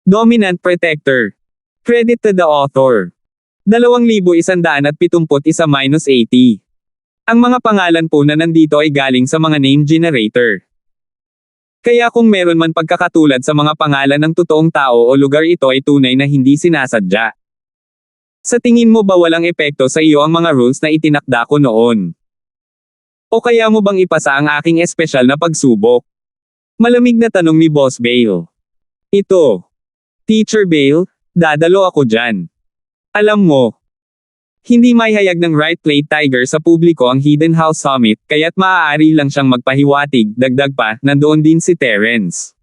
Dominant Protector. Credit to the author. 2,171-80. Ang mga pangalan po na nandito ay galing sa mga name generator. Kaya kung meron man pagkakatulad sa mga pangalan ng totoong tao o lugar, ito ay tunay na hindi sinasadya. Sa tingin mo ba walang epekto sa iyo ang mga rules na itinakda ko noon? O kaya mo bang ipasa ang aking espesyal na pagsubok? Malamig na tanong ni Boss Bale. Ito. Teacher Bale, dadalo ako dyan. Alam mo, hindi maihayag ng Right Plate Tiger sa publiko ang Hidden House Summit, kaya't maaari lang siyang magpahiwatig. Dagdag pa, nandoon din si Terence.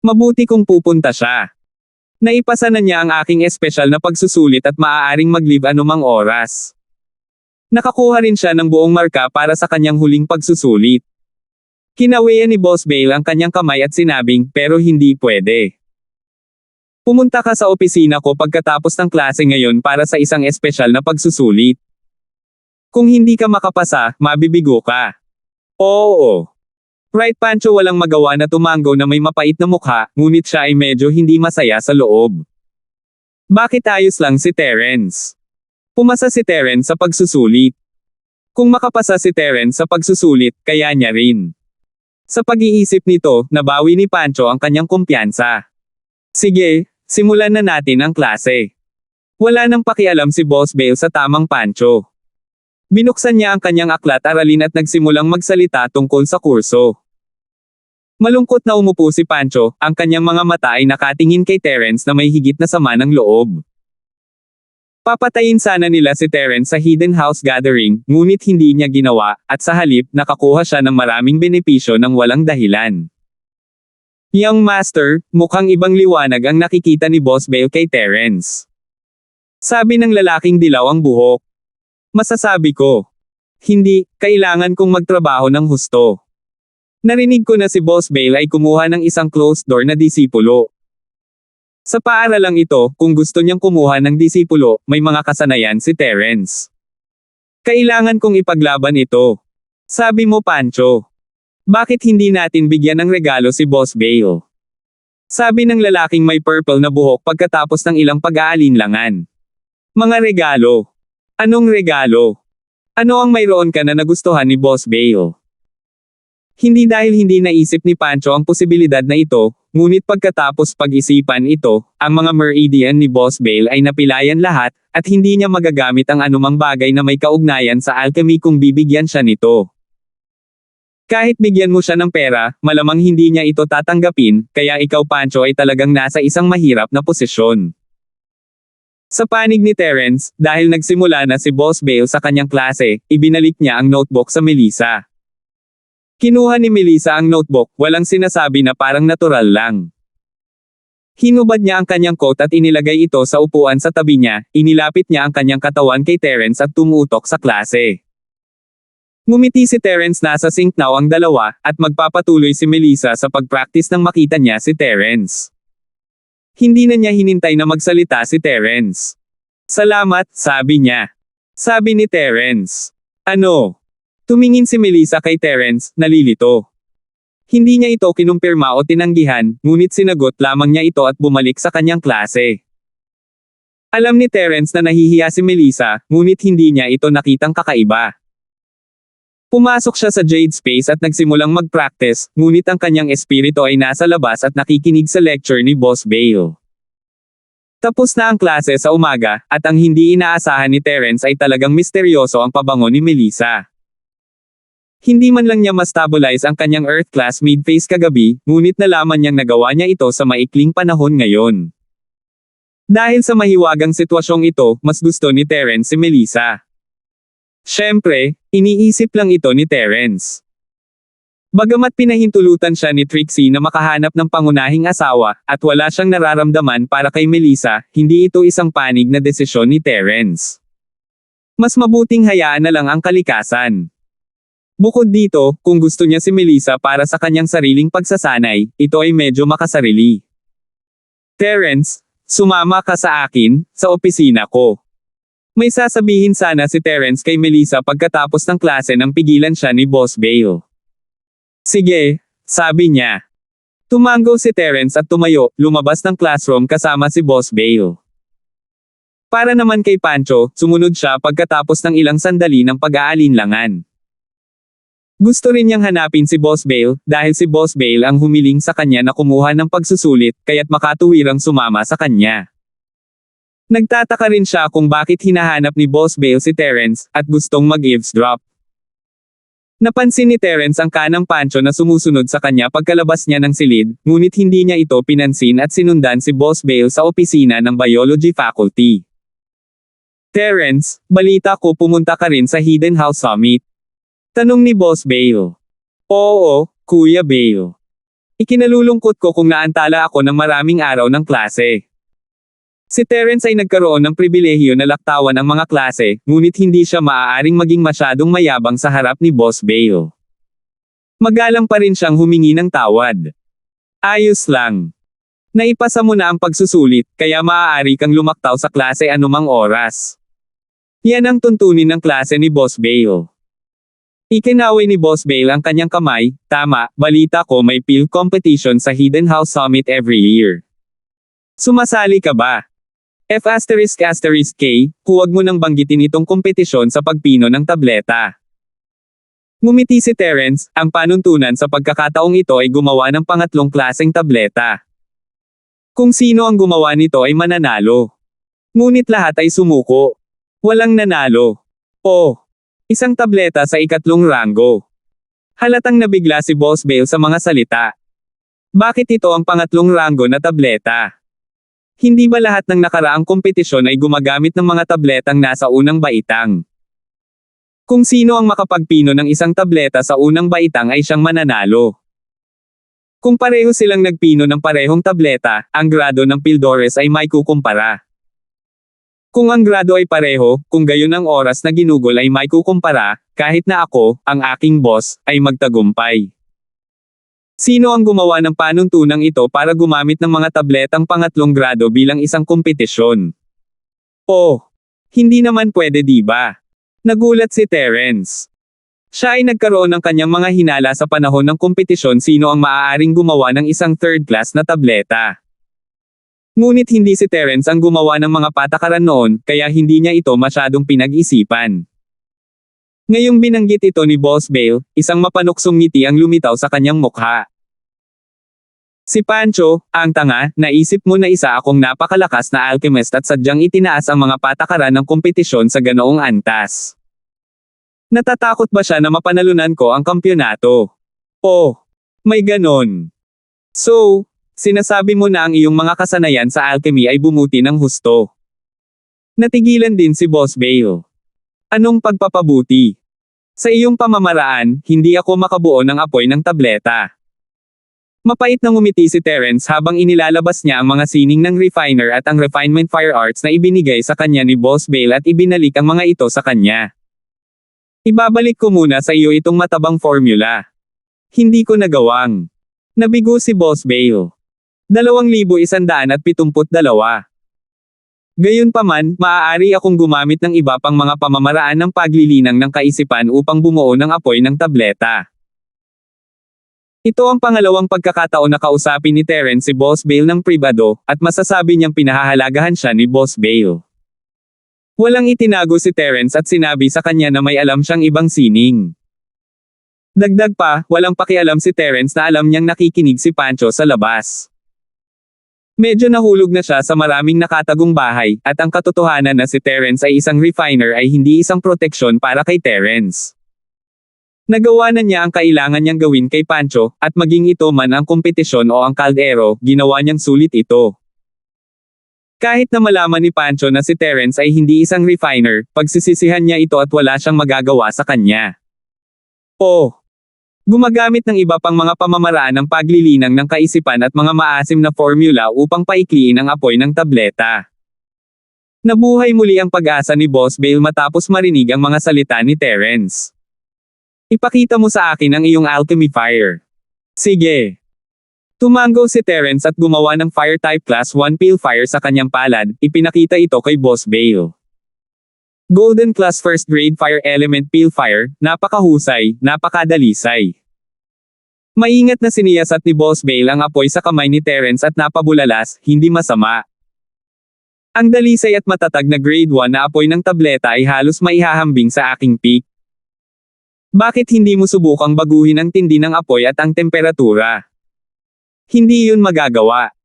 Mabuti kung pupunta siya. Naipasa na niya ang aking espesyal na pagsusulit at maaaring mag-leave anumang oras. Nakakuha rin siya ng buong marka para sa kanyang huling pagsusulit. Kinawian ni Boss Bale ang kanyang kamay at sinabing, pero hindi pwede. Pumunta ka sa opisina ko pagkatapos ng klase ngayon para sa isang espesyal na pagsusulit. Kung hindi ka makapasa, mabibigo ka. Oo. Right, Pancho, walang magawa na tumango na may mapait na mukha, ngunit siya ay medyo hindi masaya sa loob. Bakit ayos lang si Terence? Pumasa si Terence sa pagsusulit. Kung makapasa si Terence sa pagsusulit, kaya niya rin. Sa pag-iisip nito, nabawi ni Pancho ang kanyang kumpiyansa. Sige, simulan na natin ang klase. Wala nang pakialam si Boss Bale sa tamang Pancho. Binuksan niya ang kanyang aklat-aralin at nagsimulang magsalita tungkol sa kurso. Malungkot na umupo si Pancho, ang kanyang mga mata ay nakatingin kay Terence na may higit na sama ng loob. Papatayin sana nila si Terence sa Hidden House Gathering, ngunit hindi niya ginawa, at sa halip, nakakuha siya ng maraming benepisyo ng walang dahilan. Young Master, mukhang ibang liwanag ang nakikita ni Boss Bale kay Terence. Sabi ng lalaking dilaw ang buhok. Masasabi ko. Hindi, kailangan kong magtrabaho ng husto. Narinig ko na si Boss Bale ay kumuha ng isang closed door na disipulo. Sa paaralang ito, kung gusto niyang kumuha ng disipulo, may mga kasanayan si Terence. Kailangan kong ipaglaban ito. Sabi mo, Pancho. Bakit hindi natin bigyan ng regalo si Boss Bale? Sabi ng lalaking may purple na buhok pagkatapos ng ilang pag-aalinlangan. Mga regalo. Anong regalo? Ano ang mayroon ka na nagustuhan ni Boss Bale? Hindi dahil hindi naisip ni Pancho ang posibilidad na ito, ngunit pagkatapos pag-isipan ito, ang mga meridian ni Boss Bale ay napilayan lahat, at hindi niya magagamit ang anumang bagay na may kaugnayan sa alchemy kung bibigyan siya nito. Kahit bigyan mo siya ng pera, malamang hindi niya ito tatanggapin, kaya ikaw, Pancho, ay talagang nasa isang mahirap na posisyon. Sa panig ni Terence, dahil nagsimula na si Boss Bale sa kanyang klase, ibinalik niya ang notebook sa Melissa. Kinuha ni Melissa ang notebook, walang sinasabi na parang natural lang. Hinubad niya ang kanyang coat at inilagay ito sa upuan sa tabi niya, inilapit niya ang kanyang katawan kay Terence at tumutok sa klase. Ngumiti si Terence, nasa sync now ang dalawa, at magpapatuloy si Melissa sa pag-practice nang makita niya si Terence. Hindi na niya hinintay na magsalita si Terence. Salamat, sabi niya. Sabi ni Terence. Ano? Tumingin si Melissa kay Terence, nalilito. Hindi niya ito kinumpirma o tinanggihan, ngunit sinagot lamang niya ito at bumalik sa kanyang klase. Alam ni Terence na nahihiya si Melissa, ngunit hindi niya ito nakitang kakaiba. Pumasok siya sa Jade Space at nagsimulang mag-practice, ngunit ang kanyang espiritu ay nasa labas at nakikinig sa lecture ni Boss Bale. Tapos na ang klase sa umaga, at ang hindi inaasahan ni Terence ay talagang misteryoso ang pabango ni Melissa. Hindi man lang niya ma-stabilize ang kanyang Earth class mid-phase kagabi, ngunit nalaman niyang nagawa niya ito sa maikling panahon ngayon. Dahil sa mahiwagang sitwasyong ito, mas gusto ni Terence si Melissa. Siyempre, iniisip lang ito ni Terence. Bagamat pinahintulutan siya ni Trixie na makahanap ng pangunahing asawa, at wala siyang nararamdaman para kay Melissa, hindi ito isang panig na desisyon ni Terence. Mas mabuting hayaan na lang ang kalikasan. Bukod dito, kung gusto niya si Melissa para sa kanyang sariling pagsasanay, ito ay medyo makasarili. Terence, sumama ka sa akin, sa opisina ko. May sasabihin sana si Terence kay Melissa pagkatapos ng klase nang pigilan siya ni Boss Bale. Sige, sabi niya. Tumango si Terence at tumayo, lumabas ng classroom kasama si Boss Bale. Para naman kay Pancho, sumunod siya pagkatapos ng ilang sandali ng pag-aalinlangan. Gusto rin niyang hanapin si Boss Bale, dahil si Boss Bale ang humiling sa kanya na kumuha ng pagsusulit, kaya't makatuwirang sumama sa kanya. Nagtataka rin siya kung bakit hinahanap ni Boss Bale si Terence, at gustong mag-eavesdrop. Napansin ni Terence ang kanang Pancho na sumusunod sa kanya pagkalabas niya ng silid, ngunit hindi niya ito pinansin at sinundan si Boss Bale sa opisina ng Biology Faculty. Terence, balita ko pumunta ka rin sa Hidden House Summit. Tanong ni Boss Bale. Oo, Kuya Bale. Ikinalulungkot ko kung naantala ako ng maraming araw ng klase. Si Terence ay nagkaroon ng pribilehiyo na laktawan ang mga klase, ngunit hindi siya maaaring maging masyadong mayabang sa harap ni Boss Bale. Magalang pa rin siyang humingi ng tawad. Ayos lang. Naipasa mo na ang pagsusulit, kaya maaari kang lumaktaw sa klase anumang oras. Yan ang tuntunin ng klase ni Boss Bale. Ikinaway ni Boss Bale ang kanyang kamay. Tama, balita ko may PIL competition sa Hidden House Summit every year. Sumasali ka ba? F***K, huwag mo nang banggitin itong kompetisyon sa pagpino ng tableta. Ngumiti si Terence, ang panuntunan sa pagkakataong ito ay gumawa ng pangatlong klaseng tableta. Kung sino ang gumawa nito ay mananalo. Ngunit lahat ay sumuko. Walang nanalo. Oh, isang tableta sa ikatlong ranggo. Halatang nabigla si Boss Bale sa mga salita. Bakit ito ang pangatlong ranggo na tableta? Hindi ba lahat ng nakaraang kompetisyon ay gumagamit ng mga tabletang nasa unang baitang? Kung sino ang makapagpino ng isang tableta sa unang baitang ay siyang mananalo. Kung pareho silang nagpino ng parehong tableta, ang grado ng Pildores ay may kukumpara. Kung ang grado ay pareho, kung gayon ang oras na ginugol ay may kukumpara, kahit na ako, ang aking boss, ay magtagumpay. Sino ang gumawa ng panuntunang ito para gumamit ng mga tabletang pangatlong grado bilang isang kompetisyon? Oh, hindi naman pwede diba? Nagulat si Terence. Siya ay nagkaroon ng kanyang mga hinala sa panahon ng kompetisyon sino ang maaaring gumawa ng isang third class na tableta. Ngunit hindi si Terence ang gumawa ng mga patakaran noon, kaya hindi niya ito masyadong pinag-isipan. Ngayong binanggit ito ni Boss Bale, isang mapanuksong ngiti ang lumitaw sa kanyang mukha. Si Pancho, ang tanga, naisip mo na isa akong napakalakas na alchemist at sadyang itinaas ang mga patakaran ng kompetisyon sa ganoong antas. Natatakot ba siya na mapanalunan ko ang kampyonato? Oh, may ganon. So, sinasabi mo na ang iyong mga kasanayan sa alchemy ay bumuti ng husto. Natigilan din si Boss Bale. Anong pagpapabuti? Sa iyong pamamaraan, hindi ako makabuo ng apoy ng tableta. Mapait na ngumiti si Terence habang inilalabas niya ang mga sining ng refiner at ang refinement fire arts na ibinigay sa kanya ni Boss Bale at ibinalik ang mga ito sa kanya. Ibabalik ko muna sa iyo itong matabang formula. Hindi ko nagawang. Nabigo si Boss Bale. 2,172. Gayunpaman, maaari akong gumamit ng iba pang mga pamamaraan ng paglilinang ng kaisipan upang bumuo ng apoy ng tableta. Ito ang pangalawang pagkakataon na kausapin ni Terence si Boss Bale ng pribado, at masasabi niyang pinahahalagahan siya ni Boss Bale. Walang itinago si Terence at sinabi sa kanya na may alam siyang ibang sining. Dagdag pa, walang pakialam si Terence na alam niyang nakikinig si Pancho sa labas. Medyo nahulog na siya sa maraming nakatagong bahay, at ang katotohanan na si Terence ay isang refiner ay hindi isang proteksyon para kay Terence. Nagawa na niya ang kailangan niyang gawin kay Pancho, at maging ito man ang kompetisyon o ang kaldero, ginawa niyang sulit ito. Kahit na malaman ni Pancho na si Terence ay hindi isang refiner, pagsisisihan niya ito at wala siyang magagawa sa kanya. Oh! Gumagamit ng iba pang mga pamamaraan ng paglilinang ng kaisipan at mga maasim na formula upang paikliin ang apoy ng tableta. Nabuhay muli ang pag-asa ni Boss Bale matapos marinig ang mga salita ni Terence. Ipakita mo sa akin ang iyong alchemy fire. Sige. Tumango si Terence at gumawa ng fire type class 1 pale fire sa kanyang palad, ipinakita ito kay Boss Bale. Golden class first grade fire element pale fire, napakahusay, napakadalisay. Maingat na siniyasat ni Boss Bale ang apoy sa kamay ni Terence at napabulalas, hindi masama. Ang dalisay at matatag na grade 1 na apoy ng tableta ay halos maihahambing sa aking peak. Bakit hindi mo subukang baguhin ang tindi ng apoy at ang temperatura? Hindi yun magagawa.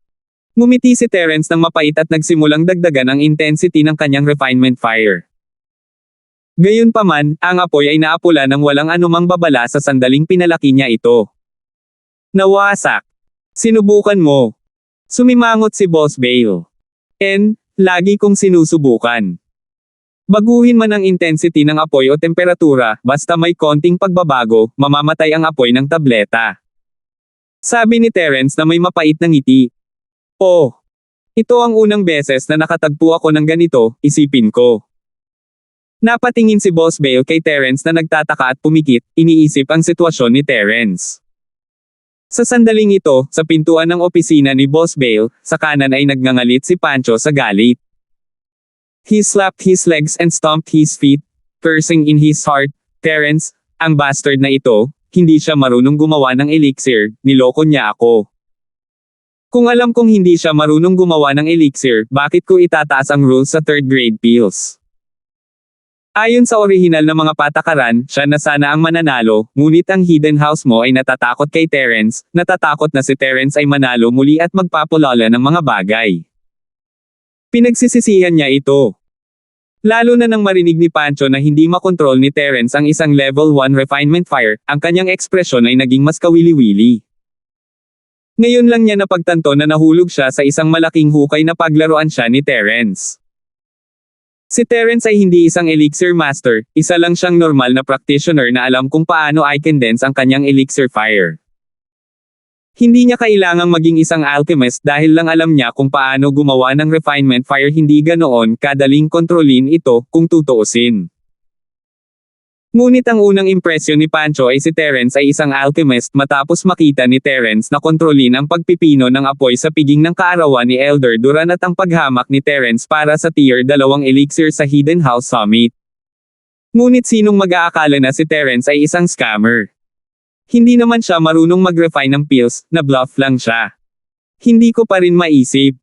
Ngumiti si Terence ng mapait at nagsimulang dagdagan ang intensity ng kanyang refinement fire. Gayunpaman, ang apoy ay naapula ng walang anumang babala sa sandaling pinalaki niya ito. Nawasak. Sinubukan mo. Sumimangot si Boss Bale. Lagi kong sinusubukan. Baguhin man ang intensity ng apoy o temperatura, basta may konting pagbabago, mamamatay ang apoy ng tableta. Sabi ni Terence na may mapait na ngiti. Oh, ito ang unang beses na nakatagpo ako ng ganito, isipin ko. Napatingin si Boss Bale kay Terence na nagtataka at pumikit, iniisip ang sitwasyon ni Terence. Sa sandaling ito, sa pintuan ng opisina ni Boss Bale, sa kanan ay nagngangalit si Pancho sa galit. He slapped his legs and stomped his feet, cursing in his heart, Terence, ang bastard na ito, hindi siya marunong gumawa ng elixir, niloko niya ako. Kung alam kong hindi siya marunong gumawa ng elixir, bakit ko itataas ang rules sa third grade pills? Ayon sa orihinal na mga patakaran, siya na sana ang mananalo, ngunit ang hidden house mo ay natatakot kay Terence, natatakot na si Terence ay manalo muli at magpapalala ng mga bagay. Pinagsisisihan niya ito. Lalo na nang marinig ni Pancho na hindi makontrol ni Terence ang isang level 1 refinement fire, ang kanyang ekspresyon ay naging mas kawili-wili. Ngayon lang niya napagtanto na nahulog siya sa isang malaking hukay na paglaruan siya ni Terence. Si Terence ay hindi isang elixir master, isa lang siyang normal na practitioner na alam kung paano i-condense ang kanyang elixir fire. Hindi niya kailangang maging isang alchemist dahil lang alam niya kung paano gumawa ng refinement fire, hindi ganoon kadaling kontrolin ito, kung tutuusin. Ngunit ang unang impresyon ni Pancho ay si Terence ay isang alchemist matapos makita ni Terence na kontrolin ang pagpipino ng apoy sa piging ng kaarawan ni Elder Duran at ang paghamak ni Terence para sa tier 2 elixir sa Hidden House Summit. Ngunit sinong mag-aakala na si Terence ay isang scammer? Hindi naman siya marunong mag-refine ng pills, na bluff lang siya. Hindi ko pa rin maisip.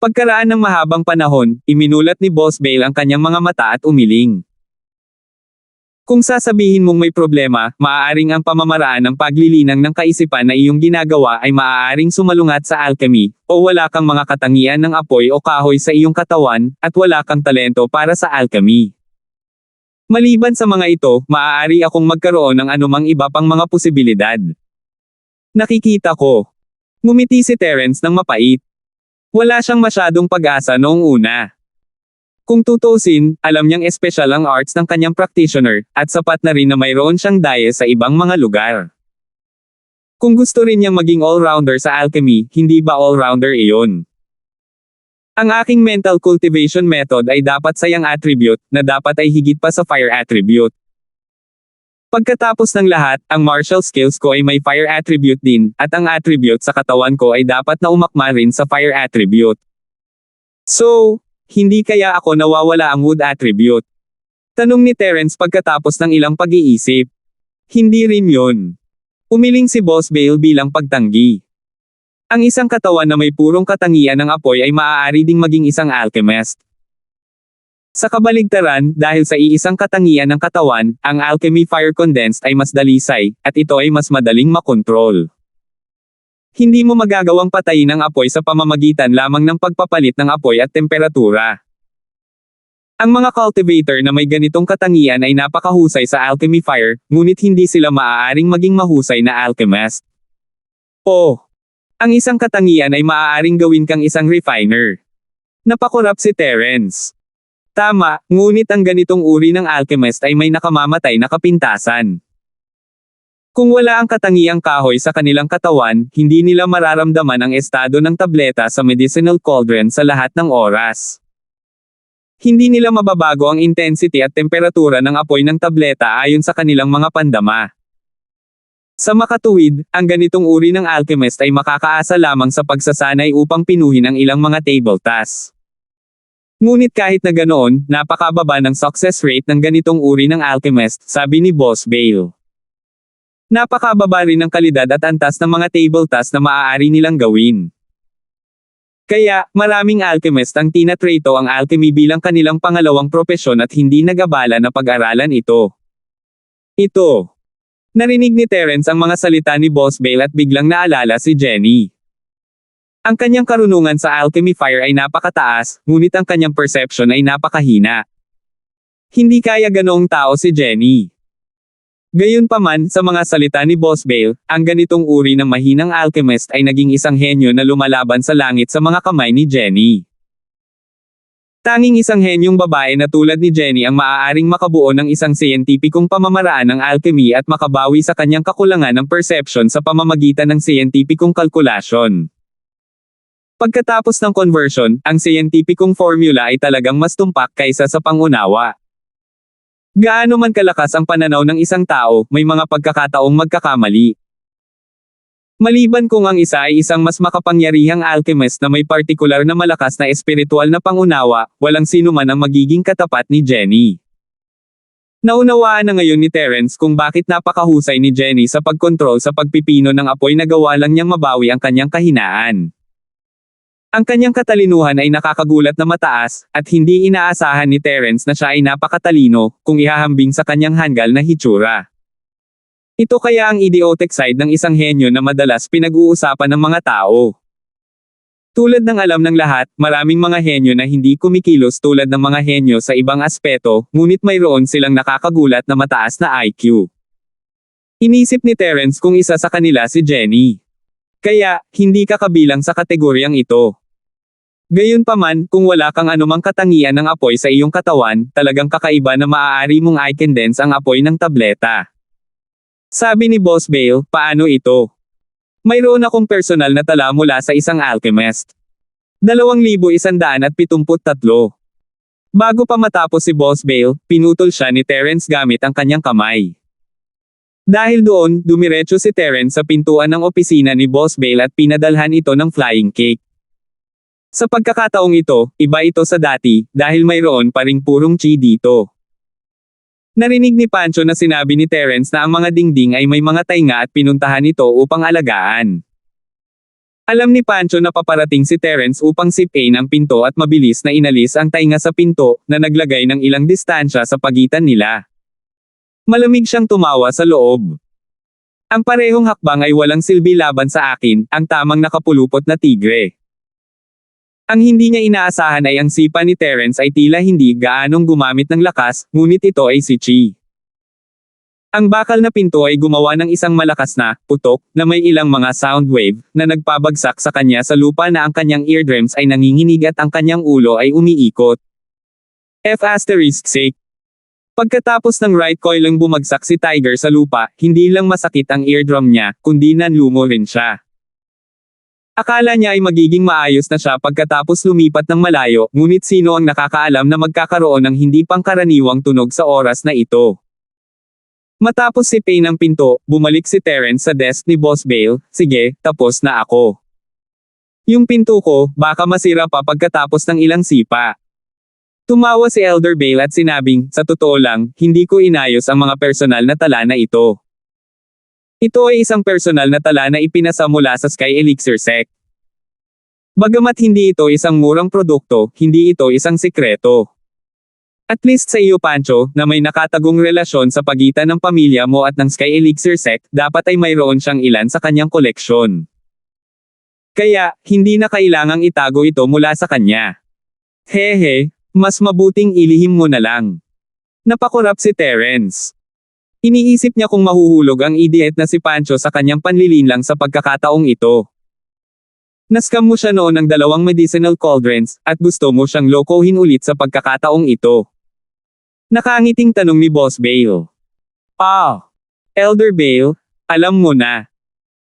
Pagkaraan ng mahabang panahon, iminulat ni Boss Bale ang kanyang mga mata at umiling. Kung sasabihin mong may problema, maaaring ang pamamaraan ng paglilinang ng kaisipan na iyong ginagawa ay maaaring sumalungat sa alchemy, o wala kang mga katangian ng apoy o kahoy sa iyong katawan, at wala kang talento para sa alchemy. Maliban sa mga ito, maaari akong magkaroon ng anumang iba pang mga posibilidad. Nakikita ko. Ngumiti si Terence ng mapait. Wala siyang masyadong pag-asa noong una. Kung tutuusin, alam niyang espesyal ang arts ng kanyang practitioner, at sapat na rin na mayroon siyang daye sa ibang mga lugar. Kung gusto rin niyang maging all-rounder sa alchemy, hindi ba all-rounder iyon? Ang aking mental cultivation method ay dapat sa yang attribute, na dapat ay higit pa sa fire attribute. Pagkatapos ng lahat, ang martial skills ko ay may fire attribute din, at ang attribute sa katawan ko ay dapat na umakma rin sa fire attribute. So, hindi kaya ako nawawala ang wood attribute? Tanong ni Terence pagkatapos ng ilang pag-iisip. Hindi rin yun. Umiling si Boss Bale bilang pagtanggi. Ang isang katawan na may purong katangian ng apoy ay maaari ding maging isang alchemist. Sa kabaligtaran, dahil sa iisang katangian ng katawan, ang alchemy fire condensed ay mas dalisay, at ito ay mas madaling makontrol. Hindi mo magagawang patayin ang apoy sa pamamagitan lamang ng pagpapalit ng apoy at temperatura. Ang mga cultivator na may ganitong katangian ay napakahusay sa alchemy fire, ngunit hindi sila maaaring maging mahusay na alchemist. Ang isang katangian ay maaaring gawin kang isang refiner. Napakurap si Terence. Tama, ngunit ang ganitong uri ng alchemist ay may nakamamatay na kapintasan. Kung wala ang katangiang kahoy sa kanilang katawan, hindi nila mararamdaman ang estado ng tableta sa medicinal cauldron sa lahat ng oras. Hindi nila mababago ang intensity at temperatura ng apoy ng tableta ayon sa kanilang mga pandama. Sa makatuwid, ang ganitong uri ng alchemist ay makakaasa lamang sa pagsasanay upang pinuhin ang ilang mga table tasks. Ngunit kahit na ganoon, napakababa ng success rate ng ganitong uri ng alchemist, sabi ni Boss Bale. Napakababa rin ng kalidad at antas ng mga table tasks na maaari nilang gawin. Kaya, maraming alchemist ang tinatrato ang alchemy bilang kanilang pangalawang propesyon at hindi nag-abala na pag-aralan ito. Ito. Narinig ni Terence ang mga salita ni Boss Bale at biglang naalala si Jenny. Ang kanyang karunungan sa alchemy fire ay napakataas, ngunit ang kanyang perception ay napakahina. Hindi kaya ganoong tao si Jenny. Gayunpaman, sa mga salita ni Boss Bale, ang ganitong uri ng mahinang alchemist ay naging isang henyo na lumalaban sa langit sa mga kamay ni Jenny. Tanging isang henyong babae na tulad ni Jenny ang maaaring makabuo ng isang siyentipikong pamamaraan ng alchemy at makabawi sa kanyang kakulangan ng perception sa pamamagitan ng siyentipikong kalkulasyon. Pagkatapos ng conversion, ang siyentipikong formula ay talagang mas tumpak kaysa sa pangunawa. Gaano man kalakas ang pananaw ng isang tao, may mga pagkakataong magkakamali. Maliban kung ang isa ay isang mas makapangyarihang alchemist na may partikular na malakas na espiritual na pangunawa, walang sino man ang magiging katapat ni Jenny. Naunawaan na ngayon ni Terence kung bakit napakahusay ni Jenny sa pagkontrol sa pagpipino ng apoy na gawa lang niyang mabawi ang kanyang kahinaan. Ang kanyang katalinuhan ay nakakagulat na mataas, at hindi inaasahan ni Terence na siya ay napakatalino, kung ihahambing sa kanyang hanggal na hitsura. Ito kaya ang idiotic side ng isang henyo na madalas pinag-uusapan ng mga tao. Tulad ng alam ng lahat, maraming mga henyo na hindi kumikilos tulad ng mga henyo sa ibang aspeto, ngunit mayroon silang nakakagulat na mataas na IQ. Inisip ni Terence kung isa sa kanila si Jenny. Kaya, hindi ka kabilang sa kategoryang ito. Gayunpaman, kung wala kang anumang katangian ng apoy sa iyong katawan, talagang kakaiba na maaari mong i-condense ang apoy ng tableta. Sabi ni Boss Bale, paano ito? Mayroon akong personal na tala mula sa isang alchemist. 2,173. Bago pa matapos si Boss Bale, pinutol siya ni Terence gamit ang kanyang kamay. Dahil doon, dumiretso si Terence sa pintuan ng opisina ni Boss Bale at pinadalhan ito ng flying cake. Sa pagkakataong ito, iba ito sa dati, dahil mayroon pa ring purong chi dito. Narinig ni Pancho na sinabi ni Terence na ang mga dingding ay may mga tainga at pinuntahan ito upang alagaan. Alam ni Pancho na paparating si Terence upang sipain ang pinto at mabilis na inalis ang tainga sa pinto, na naglagay ng ilang distansya sa pagitan nila. Malamig siyang tumawa sa loob. Ang parehong hakbang ay walang silbi laban sa akin, ang tamang nakapulupot na tigre. Ang hindi niya inaasahan ay ang sipa ni Terence ay tila hindi gaanong gumamit ng lakas, ngunit ito ay si Chi. Ang bakal na pinto ay gumawa ng isang malakas na putok na may ilang mga sound wave na nagpabagsak sa kanya sa lupa na ang kanyang eardrums ay nanginginig at ang kanyang ulo ay umiikot. F***. Pagkatapos ng right coiling bumagsak si Tiger sa lupa, hindi lang masakit ang eardrum niya, kundi nanlumo rin siya. Akala niya ay magiging maayos na siya pagkatapos lumipat ng malayo, ngunit sino ang nakakaalam na magkakaroon ng hindi pangkaraniwang tunog sa oras na ito. Matapos sipain ang pinto, bumalik si Terence sa desk ni Boss Bale, sige, tapos na ako. Yung pinto ko, baka masira pa pagkatapos ng ilang sipa. Tumawa si Elder Bale at sinabing, sa totoo lang, hindi ko inayos ang mga personal na tala na ito. Ito ay isang personal na tala na ipinasa mula sa Sky Elixir Sect. Bagamat hindi ito isang murang produkto, hindi ito isang sikreto. At least sa iyo Pancho, na may nakatagong relasyon sa pagitan ng pamilya mo at ng Sky Elixir Sect, dapat ay mayroon siyang ilan sa kanyang koleksyon. Kaya, hindi na kailangang itago ito mula sa kanya. Hehe, mas mabuting ilihim mo na lang. Napakurap si Terence. Iniisip niya kung mahuhulog ang idiot na si Pancho sa kanyang panlilinlang sa pagkakataong ito. Naskam mo siya noon ng 2 medicinal cauldrons, at gusto mo siyang lokohin ulit sa pagkakataong ito. Nakangiting tanong ni Boss Bale. Elder Bale, alam mo na.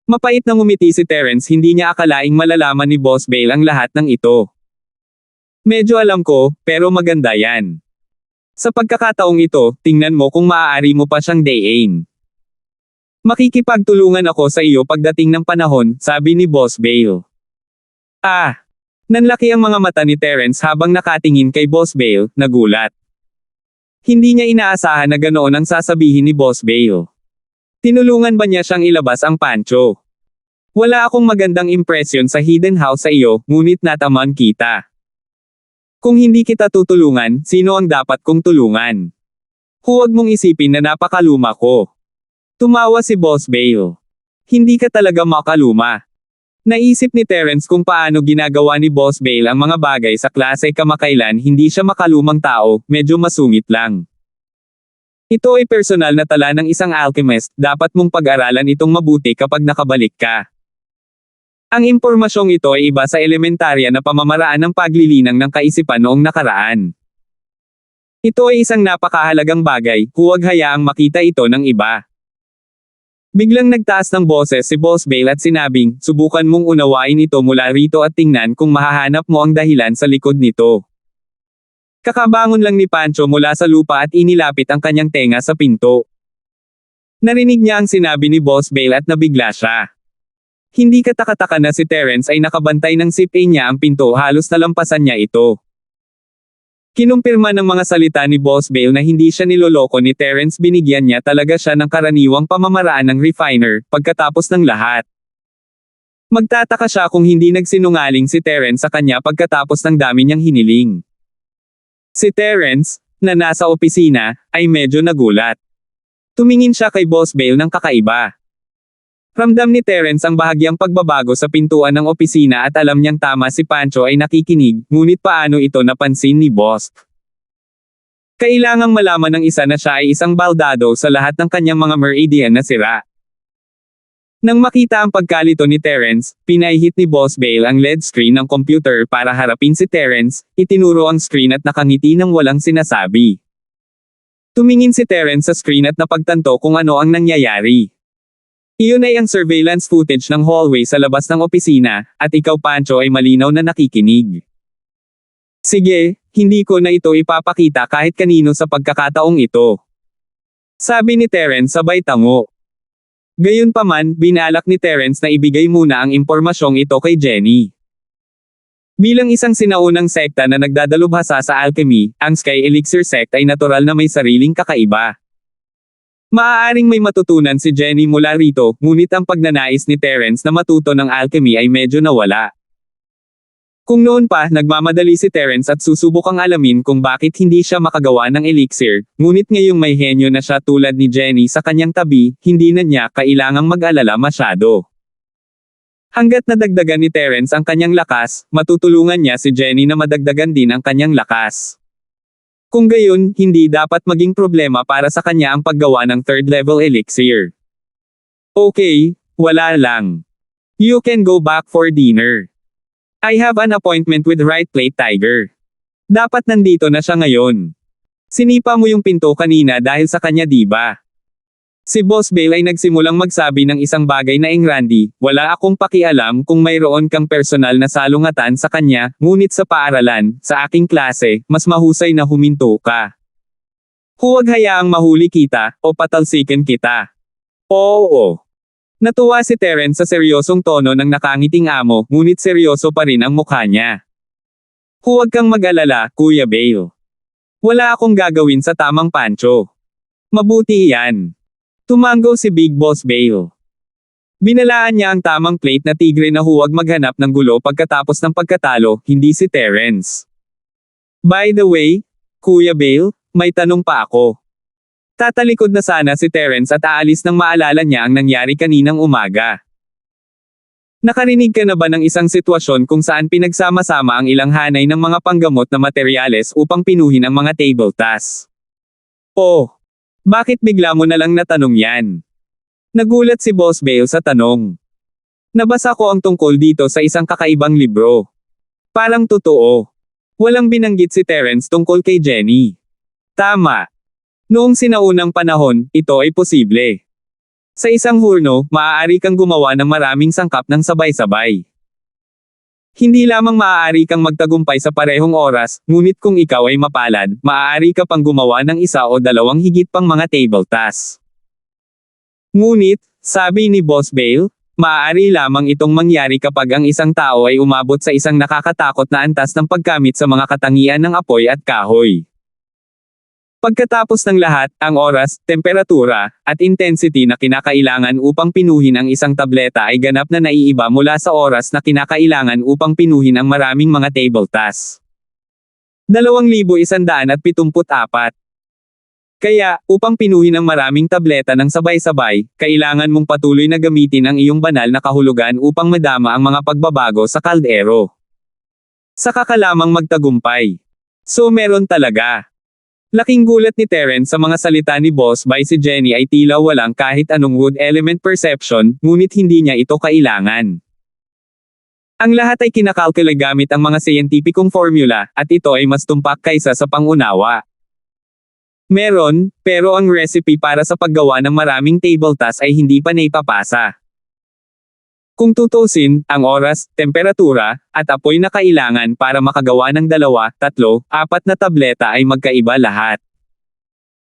Mapait na ngumiti si Terence, hindi niya akalaing malalaman ni Boss Bale ang lahat ng ito. Medyo alam ko, pero maganda yan. Sa pagkakataong ito, tingnan mo kung maaari mo pa siyang dayin. Makikipagtulungan ako sa iyo pagdating ng panahon, sabi ni Boss Bale. Nanlaki ang mga mata ni Terence habang nakatingin kay Boss Bale, nagulat. Hindi niya inaasahan na ganoon ang sasabihin ni Boss Bale. Tinulungan ba niya siyang ilabas ang Pancho? Wala akong magandang impresyon sa hidden house sa iyo, ngunit nataman kita. Kung hindi kita tutulungan, sino ang dapat kong tulungan? Huwag mong isipin na napakaluma ko. Tumawa si Boss Bale. Hindi ka talaga makaluma. Naisip ni Terence kung paano ginagawa ni Boss Bale ang mga bagay sa klase kamakailan hindi siya makalumang tao, medyo masungit lang. Ito ay personal na tala ng isang alchemist, dapat mong pag-aralan itong mabuti kapag nakabalik ka. Ang impormasyong ito ay iba sa elementarya na pamamaraan ng paglilinang ng kaisipan noong nakaraan. Ito ay isang napakahalagang bagay, huwag hayaang makita ito ng iba. Biglang nagtaas ng boses si Boss Bale at sinabing, subukan mong unawain ito mula rito at tingnan kung mahahanap mo ang dahilan sa likod nito. Kakabangon lang ni Pancho mula sa lupa at inilapit ang kanyang tenga sa pinto. Narinig niya ang sinabi ni Boss Bale at nabigla siya. Hindi kataka-taka na si Terence ay nakabantay ng sip-A niya ang pinto, halos nalampasan niya ito. Kinumpirma ng mga salita ni Boss Bale na hindi siya niloloko ni Terence, binigyan niya talaga siya ng karaniwang pamamaraan ng refiner, pagkatapos ng lahat. Magtataka siya kung hindi nagsinungaling si Terence sa kanya pagkatapos ng dami niyang hiniling. Si Terence, na nasa opisina, ay medyo nagulat. Tumingin siya kay Boss Bale ng kakaiba. Ramdam ni Terence ang bahagyang pagbabago sa pintuan ng opisina at alam niyang tama si Pancho ay nakikinig, ngunit paano ito napansin ni Boss? Kailangang malaman ng isa na siya ay isang baldado sa lahat ng kanyang mga meridian na sira. Nang makita ang pagkalito ni Terence, pinahihit ni Boss Bale ang LED screen ng computer para harapin si Terence, itinuro ang screen at nakangiti ng walang sinasabi. Tumingin si Terence sa screen at napagtanto kung ano ang nangyayari. Iyon ay ang surveillance footage ng hallway sa labas ng opisina, at ikaw Pancho ay malinaw na nakikinig. Sige, hindi ko na ito ipapakita kahit kanino sa pagkakataong ito. Sabi ni Terence sabay tango. Gayunpaman, binalak ni Terence na ibigay muna ang impormasyong ito kay Jenny. Bilang isang sinaunang sekta na nagdadalubhasa sa alchemy, ang Sky Elixir Sect ay natural na may sariling kakaiba. Maaaring may matutunan si Jenny mula rito, ngunit ang pagnanais ni Terence na matuto ng alchemy ay medyo nawala. Kung noon pa, nagmamadali si Terence at susubukang alamin kung bakit hindi siya makagawa ng elixir, ngunit ngayong may henyo na siya tulad ni Jenny sa kanyang tabi, hindi na niya kailangang mag-alala masyado. Hanggat nadagdagan ni Terence ang kanyang lakas, matutulungan niya si Jenny na madagdagan din ang kanyang lakas. Kung gayon, hindi dapat maging problema para sa kanya ang paggawa ng third level elixir. Okay, wala lang. You can go back for dinner. I have an appointment with Right Plate Tiger. Dapat nandito na siya ngayon. Sinipa mo yung pinto kanina dahil sa kanya, diba? Si Boss Bale ay nagsimulang magsabi ng isang bagay na Randy, wala akong pakialam kung mayroon kang personal na salungatan sa kanya, ngunit sa paaralan, sa aking klase, mas mahusay na huminto ka. Huwag hayaang mahuli kita, o patalsikin kita. Oo. Natuwa si Terence sa seryosong tono ng nakangiting amo, ngunit seryoso pa rin ang mukha niya. Huwag kang mag-alala, Kuya Bale. Wala akong gagawin sa tamang Pancho. Mabuti iyan. Tumango si Big Boss Bale. Binalaan niya ang tamang plate na tigre na huwag maghanap ng gulo pagkatapos ng pagkatalo, hindi si Terence. By the way, Kuya Bale, may tanong pa ako. Tatalikod na sana si Terence at aalis nang maalala niya ang nangyari kaninang umaga. Nakarinig ka na ba ng isang sitwasyon kung saan pinagsama-sama ang ilang hanay ng mga panggamot na materyales upang pinuhin ang mga table tasks? Oh. Bakit bigla mo na lang natanong yan? Nagulat si Boss Bale sa tanong. Nabasa ko ang tungkol dito sa isang kakaibang libro. Parang totoo. Walang binanggit si Terence tungkol kay Jenny. Tama. Noong sinaunang panahon, ito ay posible. Sa isang hurno, maaari kang gumawa ng maraming sangkap ng sabay-sabay. Hindi lamang maaari kang magtagumpay sa parehong oras, ngunit kung ikaw ay mapalad, maaari ka pang gumawa ng isa o dalawang higit pang mga table tasks. Ngunit, sabi ni Boss Bale, maaari lamang itong mangyari kapag ang isang tao ay umabot sa isang nakakatakot na antas ng paggamit sa mga katangian ng apoy at kahoy. Pagkatapos ng lahat, ang oras, temperatura, at intensity na kinakailangan upang pinuhin ang isang tableta ay ganap na naiiba mula sa oras na kinakailangan upang pinuhin ang maraming mga table tasks. 2,174. Kaya, upang pinuhin ang maraming tableta ng sabay-sabay, kailangan mong patuloy na gamitin ang iyong banal na kahulugan upang madama ang mga pagbabago sa kaldero. Saka ka lamang magtagumpay. So meron talaga. Laking gulat ni Terence sa mga salita ni Boss By si Jenny ay tila walang kahit anong wood element perception, ngunit hindi niya ito kailangan. Ang lahat ay kinakalkula gamit ang mga siyentipikong formula, at ito ay mas tumpak kaysa sa pangunawa. Meron, pero ang recipe para sa paggawa ng maraming table tasks ay hindi pa naipapasa. Kung tutusin, ang oras, temperatura, at apoy na kailangan para makagawa ng 2, 3, 4 na tableta ay magkaiba lahat.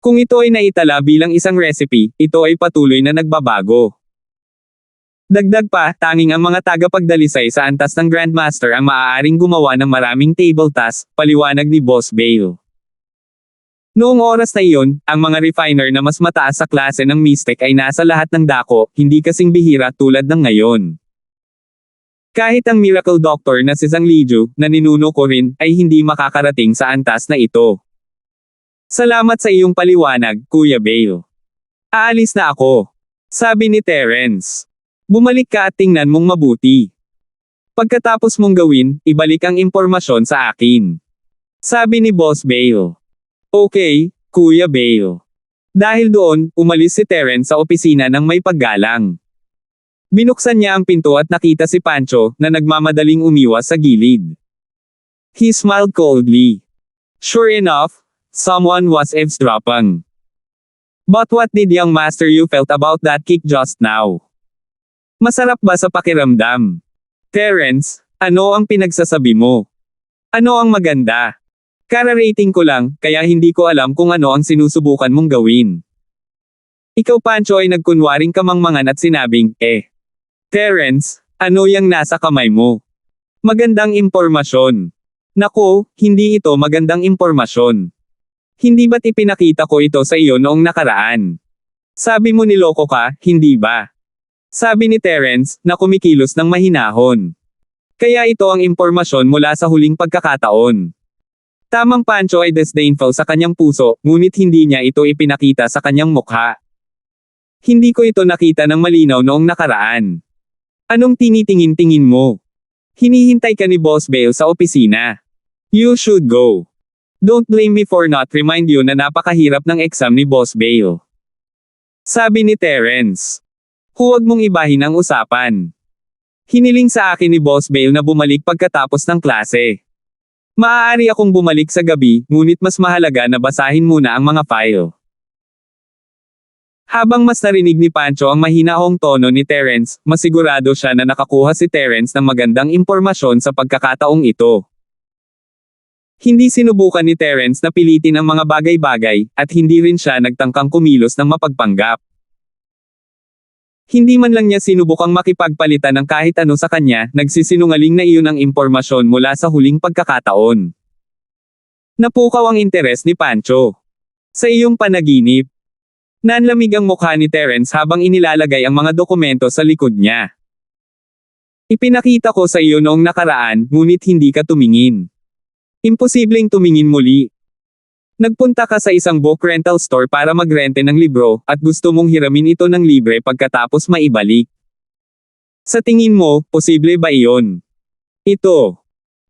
Kung ito ay naitala bilang isang recipe, ito ay patuloy na nagbabago. Dagdag pa, tanging ang mga tagapagdalisay sa antas ng Grandmaster ang maaaring gumawa ng maraming table tasks, paliwanag ni Boss Bale. Noong oras na iyon, ang mga refiner na mas mataas sa klase ng Mystic ay nasa lahat ng dako, hindi kasing bihira tulad ng ngayon. Kahit ang miracle doctor na si Zhang Liju, na ninuno ko rin, ay hindi makakarating sa antas na ito. Salamat sa iyong paliwanag, Kuya Bale. Aalis na ako. Sabi ni Terence. Bumalik ka at tingnan mong mabuti. Pagkatapos mong gawin, ibalik ang impormasyon sa akin. Sabi ni Boss Bale. Okay, Kuya Bale. Dahil doon, umalis si Terence sa opisina ng may paggalang. Binuksan niya ang pinto at nakita si Pancho, na nagmamadaling umiwas sa gilid. He smiled coldly. Sure enough, someone was eavesdropping. But what did young master you felt about that kick just now? Masarap ba sa pakiramdam? Terence, ano ang pinagsasabi mo? Ano ang maganda? Kara-rating ko lang, kaya hindi ko alam kung ano ang sinusubukan mong gawin. Ikaw Pancho ay nagkunwaring kamangmangan at sinabing, Terence, ano yang nasa kamay mo? Magandang impormasyon. Naku, hindi ito magandang impormasyon. Hindi ba't ipinakita ko ito sa iyo noong nakaraan? Sabi mo niloko ka, hindi ba? Sabi ni Terence, na kumikilos ng mahinahon. Kaya ito ang impormasyon mula sa huling pagkakataon. Tamang Pancho ay disdainful sa kanyang puso, ngunit hindi niya ito ipinakita sa kanyang mukha. Hindi ko ito nakita ng malinaw noong nakaraan. Anong tinitingin-tingin mo? Hinihintay ka ni Boss Bale sa opisina. You should go. Don't blame me for not remind you na napakahirap ng exam ni Boss Bale. Sabi ni Terence. Huwag mong ibahin ang usapan. Hiniling sa akin ni Boss Bale na bumalik pagkatapos ng klase. Maaari akong bumalik sa gabi, ngunit mas mahalaga na basahin muna ang mga file. Habang mas narinig ni Pancho ang mahinahong tono ni Terence, masigurado siya na nakakuha si Terence ng magandang impormasyon sa pagkakataong ito. Hindi sinubukan ni Terence na pilitin ang mga bagay-bagay, at hindi rin siya nagtangkang kumilos ng mapagpanggap. Hindi man lang niya sinubukang makipagpalitan ng kahit ano sa kanya, nagsisinungaling na iyon ang impormasyon mula sa huling pagkakataon. Napukaw ang interes ni Pancho. Sa iyong panaginip. Nanlamig ang mukha ni Terence habang inilalagay ang mga dokumento sa likod niya. Ipinakita ko sa iyo noong nakaraan, ngunit hindi ka tumingin. Imposibleng tumingin muli. Nagpunta ka sa isang book rental store para magrente ng libro, at gusto mong hiramin ito ng libre pagkatapos maibalik. Sa tingin mo, posible ba iyon? Ito.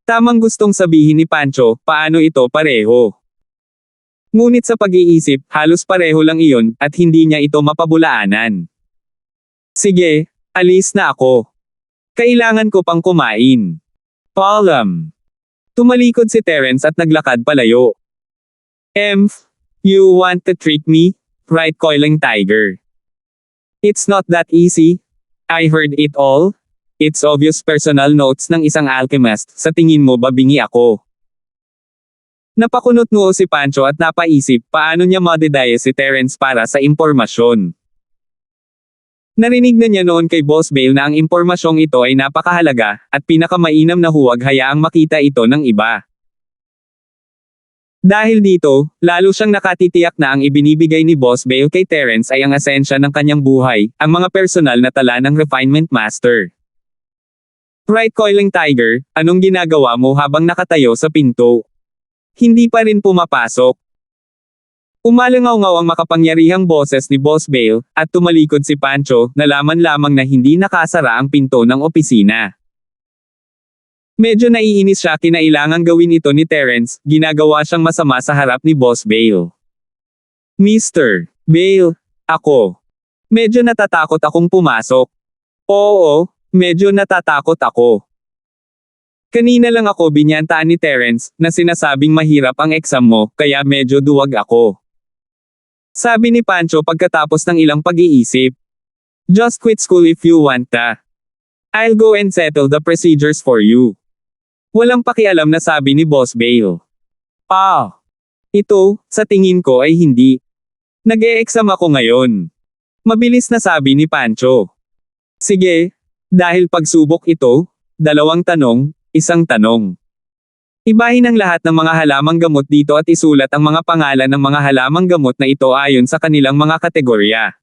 Tamang gustong sabihin ni Pancho, paano ito pareho? Ngunit sa pag-iisip, halos pareho lang iyon, at hindi niya ito mapabulaanan. Sige, alis na ako. Kailangan ko pang kumain. Paalam. Tumalikod si Terence at naglakad palayo. You want to trick me? Right, Coiling Tiger. It's not that easy. I heard it all. It's obvious personal notes ng isang alchemist, sa tingin mo ba bingi ako? Napakunot noo si Pancho at napaisip, paano niya madedaya si Terence para sa impormasyon. Narinig na niya noon kay Boss Bale na ang impormasyong ito ay napakahalaga, at pinakamainam na huwag hayaang makita ito ng iba. Dahil dito, lalo siyang nakatitiyak na ang ibinibigay ni Boss Bale kay Terence ay ang esensya ng kanyang buhay, ang mga personal na tala ng refinement master. Right Coiling Tiger, anong ginagawa mo habang nakatayo sa pinto? Hindi pa rin pumapasok. Umalangaw-ngaw ang makapangyarihang boses ni Boss Bale, at tumalikod si Pancho, nalaman lamang na hindi nakasara ang pinto ng opisina. Medyo naiinis siya kinailangang gawin ito ni Terence, ginagawa siyang masama sa harap ni Boss Bale. Mr. Bale, ako. Medyo natatakot akong pumasok. Oo, medyo natatakot ako. Kanina lang ako binyantaan ni Terence, na sinasabing mahirap ang exam mo, kaya medyo duwag ako. Sabi ni Pancho pagkatapos ng ilang pag-iisip. Just quit school if you want ta. I'll go and settle the procedures for you. Walang pakialam na sabi ni Boss Bale. Ito, sa tingin ko ay hindi. Nag-e-exam ako ngayon. Mabilis na sabi ni Pancho. Sige, dahil pagsubok ito, 2 tanong, 1 tanong. Ibahin ang lahat ng mga halamang gamot dito at isulat ang mga pangalan ng mga halamang gamot na ito ayon sa kanilang mga kategorya.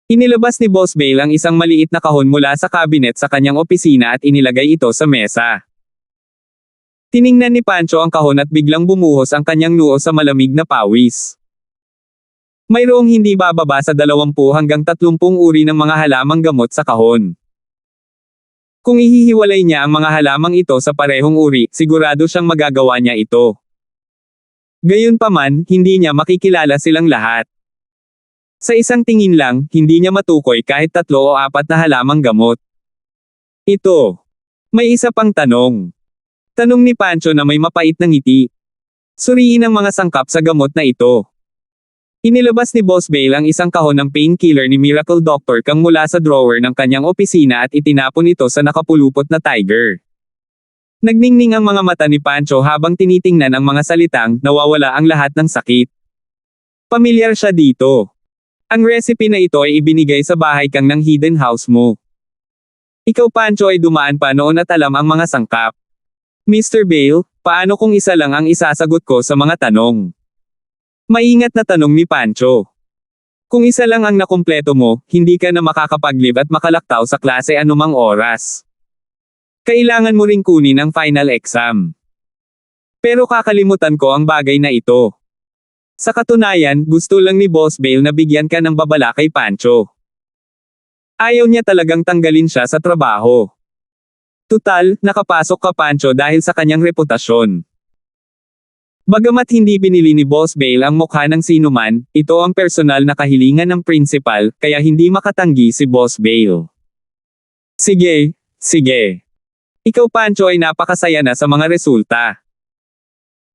Inilabas ni Boss Bale ang isang maliit na kahon mula sa cabinet sa kanyang opisina at inilagay ito sa mesa. Tiningnan ni Pancho ang kahon at biglang bumuhos ang kanyang noo sa malamig na pawis. Mayroong hindi bababa sa 20 hanggang 30 uri ng mga halamang gamot sa kahon. Kung ihihiwalay niya ang mga halamang ito sa parehong uri, sigurado siyang magagawa niya ito. Gayunpaman, hindi niya makikilala silang lahat. Sa isang tingin lang, hindi niya matukoy kahit 3 o 4 na halamang gamot. Ito. May isa pang tanong. Tanong ni Pancho na may mapait na ngiti. Suriin ang mga sangkap sa gamot na ito. Inilabas ni Boss Bale ang isang kahon ng painkiller ni Miracle Doctor Kang mula sa drawer ng kanyang opisina at itinapon ito sa nakapulupot na tiger. Nagningning ang mga mata ni Pancho habang tinitingnan ang mga salitang nawawala ang lahat ng sakit. Pamilyar siya dito. Ang recipe na ito ay ibinigay sa bahay kang ng hidden house mo. Ikaw Pancho ay dumaan pa noon at alam ang mga sangkap. Mr. Bale, paano kung isa lang ang isasagot ko sa mga tanong? Maingat na tanong ni Pancho. Kung isa lang ang nakumpleto mo, hindi ka na makakapag-live at makalaktaw sa klase anumang oras. Kailangan mo ring kunin ang final exam. Pero kakalimutan ko ang bagay na ito. Sa katunayan, gusto lang ni Boss Bale na bigyan ka ng babala kay Pancho. Ayaw niya talagang tanggalin siya sa trabaho. Tutal, nakapasok ka Pancho dahil sa kanyang reputasyon. Bagamat hindi binili ni Boss Bale ang mukha ng sinuman, ito ang personal na kahilingan ng principal, kaya hindi makatanggi si Boss Bale. Sige, sige. Ikaw Pancho ay napakasaya na sa mga resulta.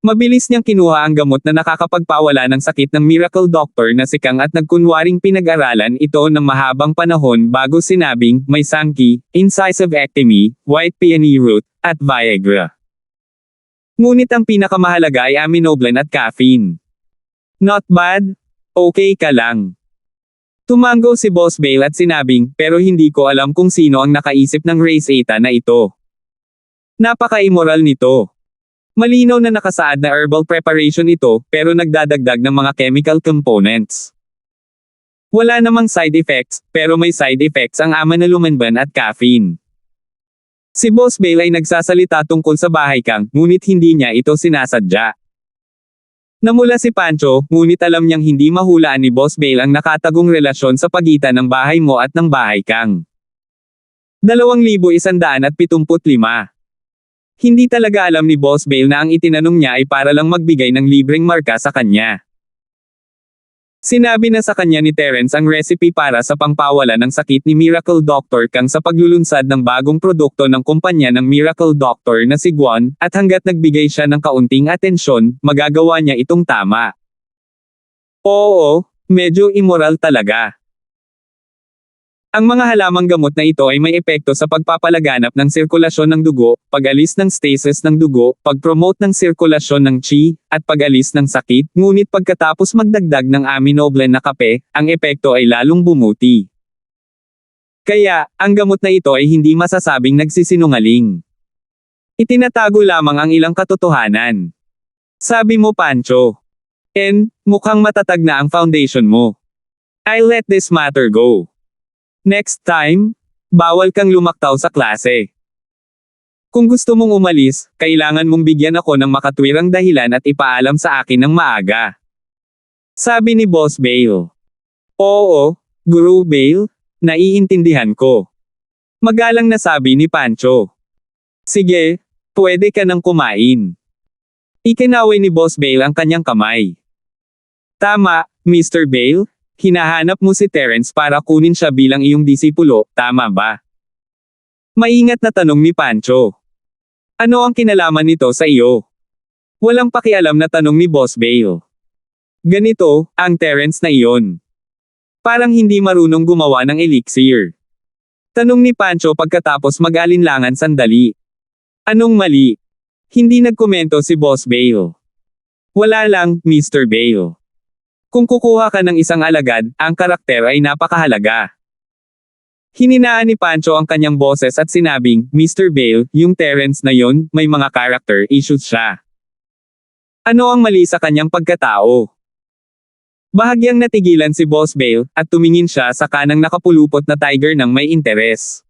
Mabilis niyang kinuha ang gamot na nakakapagpawala ng sakit ng Miracle Doctor na si Kang at nagkunwaring pinag-aralan ito ng mahabang panahon bago sinabing, may sangki, incisive ectomy, white peony root, at Viagra. Ngunit ang pinakamahalaga ay Aminoblan at caffeine. Not bad? Okay ka lang. Tumango si Boss Bale at sinabing, pero hindi ko alam kung sino ang nakaisip ng race eta na ito. Napaka-immoral nito. Malinaw na nakasaad na herbal preparation ito, pero nagdadagdag ng mga chemical components. Wala namang side effects, pero may side effects ang Aminoblan at caffeine. Si Boss Bale ay nagsasalita tungkol sa bahay kang, ngunit hindi niya ito sinasadya. Namula si Pancho, ngunit alam niyang hindi mahulaan ni Boss Bale ang nakatagong relasyon sa pagitan ng bahay mo at ng bahay kang. 2,175. Hindi talaga alam ni Boss Bale na ang itinanong niya ay para lang magbigay ng libreng marka sa kanya. Sinabi na sa kanya ni Terence ang recipe para sa pangpawala ng sakit ni Miracle Doctor Kang sa paglulunsad ng bagong produkto ng kumpanya ng Miracle Doctor na si Guan, at hanggat nagbigay siya ng kaunting atensyon, magagawa niya itong tama. Oo, medyo immoral talaga. Ang mga halamang gamot na ito ay may epekto sa pagpapalaganap ng sirkulasyon ng dugo, pag-alis ng stasis ng dugo, pag-promote ng sirkulasyon ng qi, at pag-alis ng sakit, ngunit pagkatapos magdagdag ng Aminoblan na kape, ang epekto ay lalong bumuti. Kaya, ang gamot na ito ay hindi masasabing nagsisinungaling. Itinatago lamang ang ilang katotohanan. Sabi mo Pancho. Mukhang matatag na ang foundation mo. I'll let this matter go. Next time, bawal kang lumaktaw sa klase. Kung gusto mong umalis, kailangan mong bigyan ako ng makatwirang dahilan at ipaalam sa akin ng maaga. Sabi ni Boss Bale. Oo, Guru Bale, naiintindihan ko. Magalang na sabi ni Pancho. Sige, pwede ka nang kumain. Ikinaway ni Boss Bale ang kanyang kamay. Tama, Mr. Bale, hinahanap mo si Terence para kunin siya bilang iyong disipulo, tama ba? Maingat na tanong ni Pancho. Ano ang kinalaman nito sa iyo? Walang pakialam na tanong ni Boss Bale. Ganito, ang Terence na iyon. Parang hindi marunong gumawa ng elixir. Tanong ni Pancho pagkatapos mag-alinlangan sandali. Anong mali? Hindi nagkomento si Boss Bale. Wala lang, Mr. Bale. Kung kukuha ka ng isang alagad, ang karakter ay napakahalaga. Hininaan ni Pancho ang kanyang boses at sinabing, Mr. Bale, yung Terence na yon, may mga character issues siya. Ano ang mali sa kanyang pagkatao? Bahagyang natigilan si Boss Bale, at tumingin siya sa kanang nakapulupot na tiger ng may interes.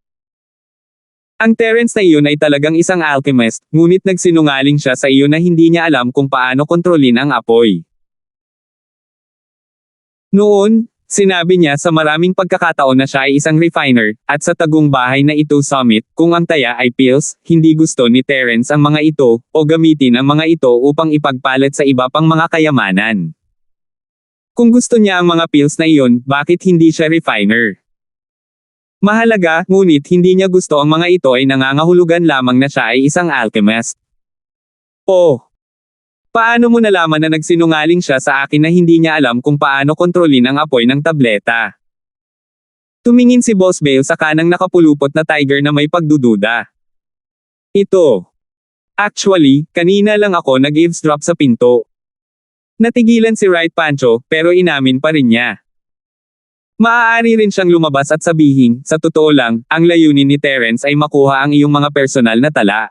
Ang Terence na iyon ay talagang isang alchemist, ngunit nagsinungaling siya sa iyo na hindi niya alam kung paano kontrolin ang apoy. Noon, sinabi niya sa maraming pagkakataon na siya ay isang refiner, at sa tagong bahay na ito summit, kung ang taya ay pills, hindi gusto ni Terence ang mga ito, o gamitin ang mga ito upang ipagpalit sa iba pang mga kayamanan. Kung gusto niya ang mga pills na iyon, bakit hindi siya refiner? Mahalaga, ngunit hindi niya gusto ang mga ito ay nangangahulugan lamang na siya ay isang alchemist. Oh! Paano mo nalaman na nagsinungaling siya sa akin na hindi niya alam kung paano kontrolin ang apoy ng tableta? Tumingin si Boss Bale sa kanang nakapulupot na tiger na may pagdududa. Ito. Actually, kanina lang ako nag-eavesdrop sa pinto. Natigilan si Right Pancho, pero inamin pa rin niya. Maaari rin siyang lumabas at sabihin, sa totoo lang, ang layunin ni Terence ay makuha ang iyong mga personal na tala.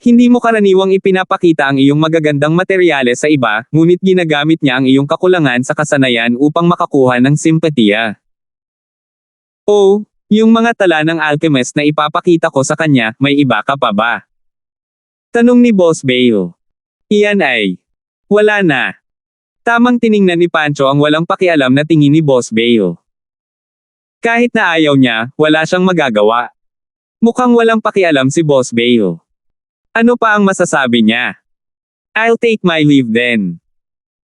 Hindi mo karaniwang ipinapakita ang iyong magagandang materyales sa iba, ngunit ginagamit niya ang iyong kakulangan sa kasanayan upang makakuha ng simpatiya. Oh, yung mga tala ng alchemist na ipapakita ko sa kanya, may iba ka pa ba? Tanong ni Boss Bale. Iyan ay. Wala na. Tamang tiningnan ni Pancho ang walang pakialam na tingin ni Boss Bale. Kahit na ayaw niya, wala siyang magagawa. Mukhang walang pakialam si Boss Bale. Ano pa ang masasabi niya? I'll take my leave then.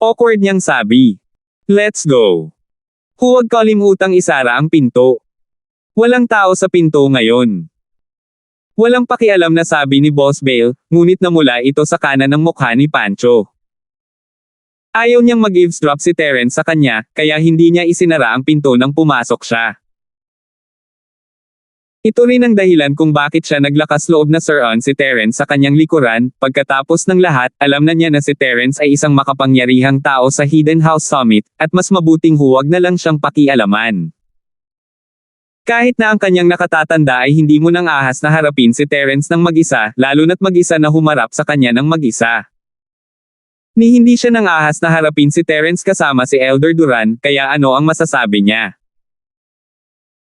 Awkward niyang sabi. Let's go. Huwag kalimutang isara ang pinto. Walang tao sa pinto ngayon. Walang pakialam na sabi ni Boss Bale, ngunit namula ito sa kanan ng mukha ni Pancho. Ayaw niyang mag-eavesdrop si Terence sa kanya, kaya hindi niya isinara ang pinto nang pumasok siya. Ito rin ang dahilan kung bakit siya naglakas loob na Sir-on si Terence sa kanyang likuran, pagkatapos ng lahat, alam na niya na si Terence ay isang makapangyarihang tao sa Hidden House Summit, at mas mabuting huwag na lang siyang pakialaman. Kahit na ang kanyang nakatatanda ay hindi mo nang ahas na harapin si Terence ng mag-isa, lalo na't mag-isa na humarap sa kanya ng mag-isa. Ni hindi siya nang ahas na harapin si Terence kasama si Elder Duran, kaya ano ang masasabi niya?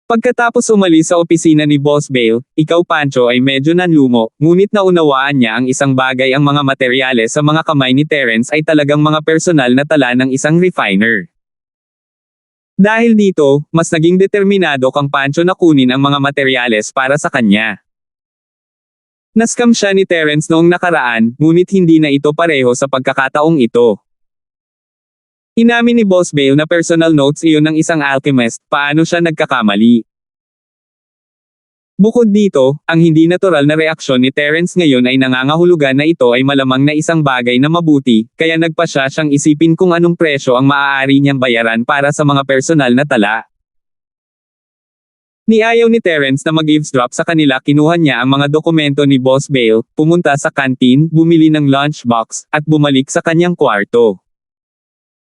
Pagkatapos umalis sa opisina ni Boss Bale, ikaw Pancho ay medyo nanlumo, ngunit naunawaan niya ang isang bagay ang mga materyales sa mga kamay ni Terence ay talagang mga personal na tala ng isang refiner. Dahil dito, mas naging determinado kang Pancho na kunin ang mga materyales para sa kanya. Naskam siya ni Terence noong nakaraan, ngunit hindi na ito pareho sa pagkakataong ito. Inamin ni Boss Bale na personal notes iyon ng isang alchemist, paano siya nagkakamali. Bukod dito, ang hindi natural na reaksyon ni Terence ngayon ay nangangahulugan na ito ay malamang na isang bagay na mabuti, kaya nagpasya siyang isipin kung anong presyo ang maaari niyang bayaran para sa mga personal na tala. Niayaw ni Terence na mag-eavesdrop sa kanila, kinuha niya ang mga dokumento ni Boss Bale, pumunta sa kantin, bumili ng lunchbox, at bumalik sa kanyang kwarto.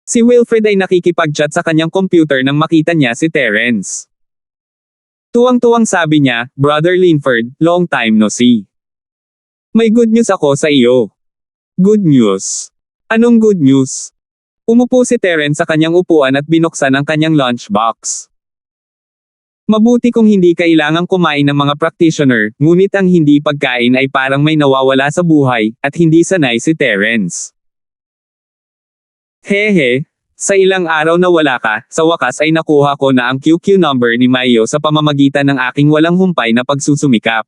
Si Wilfred ay nakikipag-chat sa kanyang computer nang makita niya si Terence. Tuwang-tuwang sabi niya, Brother Linford, long time no see. May good news ako sa iyo. Good news. Anong good news? Umupo si Terence sa kanyang upuan at binuksan ang kanyang lunchbox. Mabuti kung hindi kailangang kumain ng mga practitioner, ngunit ang hindi pagkain ay parang may nawawala sa buhay, at hindi sanay si Terence. Hehe, sa ilang araw na wala ka, sa wakas ay nakuha ko na ang QQ number ni Mayo sa pamamagitan ng aking walang humpay na pagsusumikap.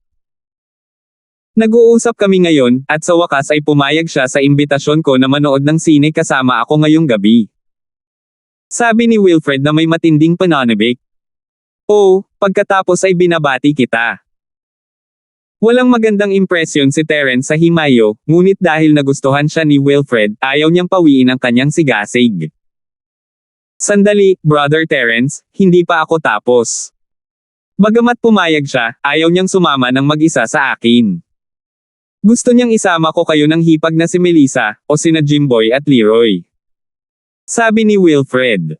Nag-uusap kami ngayon, at sa wakas ay pumayag siya sa imbitasyon ko na manood ng sine kasama ako ngayong gabi. Sabi ni Wilfred na may matinding pananabik. Oh, pagkatapos ay binabati kita. Walang magandang impresyon si Terence sa Himayo, ngunit dahil nagustuhan siya ni Wilfred, ayaw niyang pawiin ang kanyang sigasig. Sandali, Brother Terence, hindi pa ako tapos. Bagamat pumayag siya, ayaw niyang sumama ng mag-isa sa akin. Gusto niyang isama ko kayo ng hipag na si Melissa, o sina Jimboy at Leroy. Sabi ni Wilfred.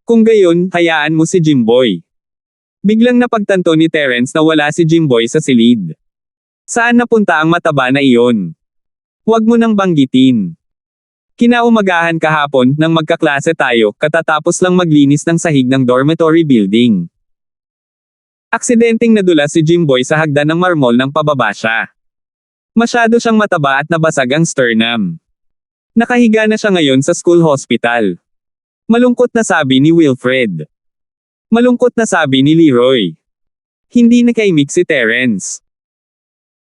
Kung gayon, hayaan mo si Jimboy. Biglang napagtanto ni Terence na wala si Jimboy sa silid. Saan napunta ang mataba na iyon? Huwag mo nang banggitin. Kinaumagahan kahapon, nang magkaklase tayo, katatapos lang maglinis ng sahig ng dormitory building. Aksidenteng nadulas si Jimboy sa hagdan ng marmol nang pababa siya. Masyado siyang mataba at nabasag ang sternum. Nakahiga na siya ngayon sa school hospital. Malungkot na sabi ni Wilfred. Malungkot na sabi ni Leroy. Hindi nakaimik si Terence.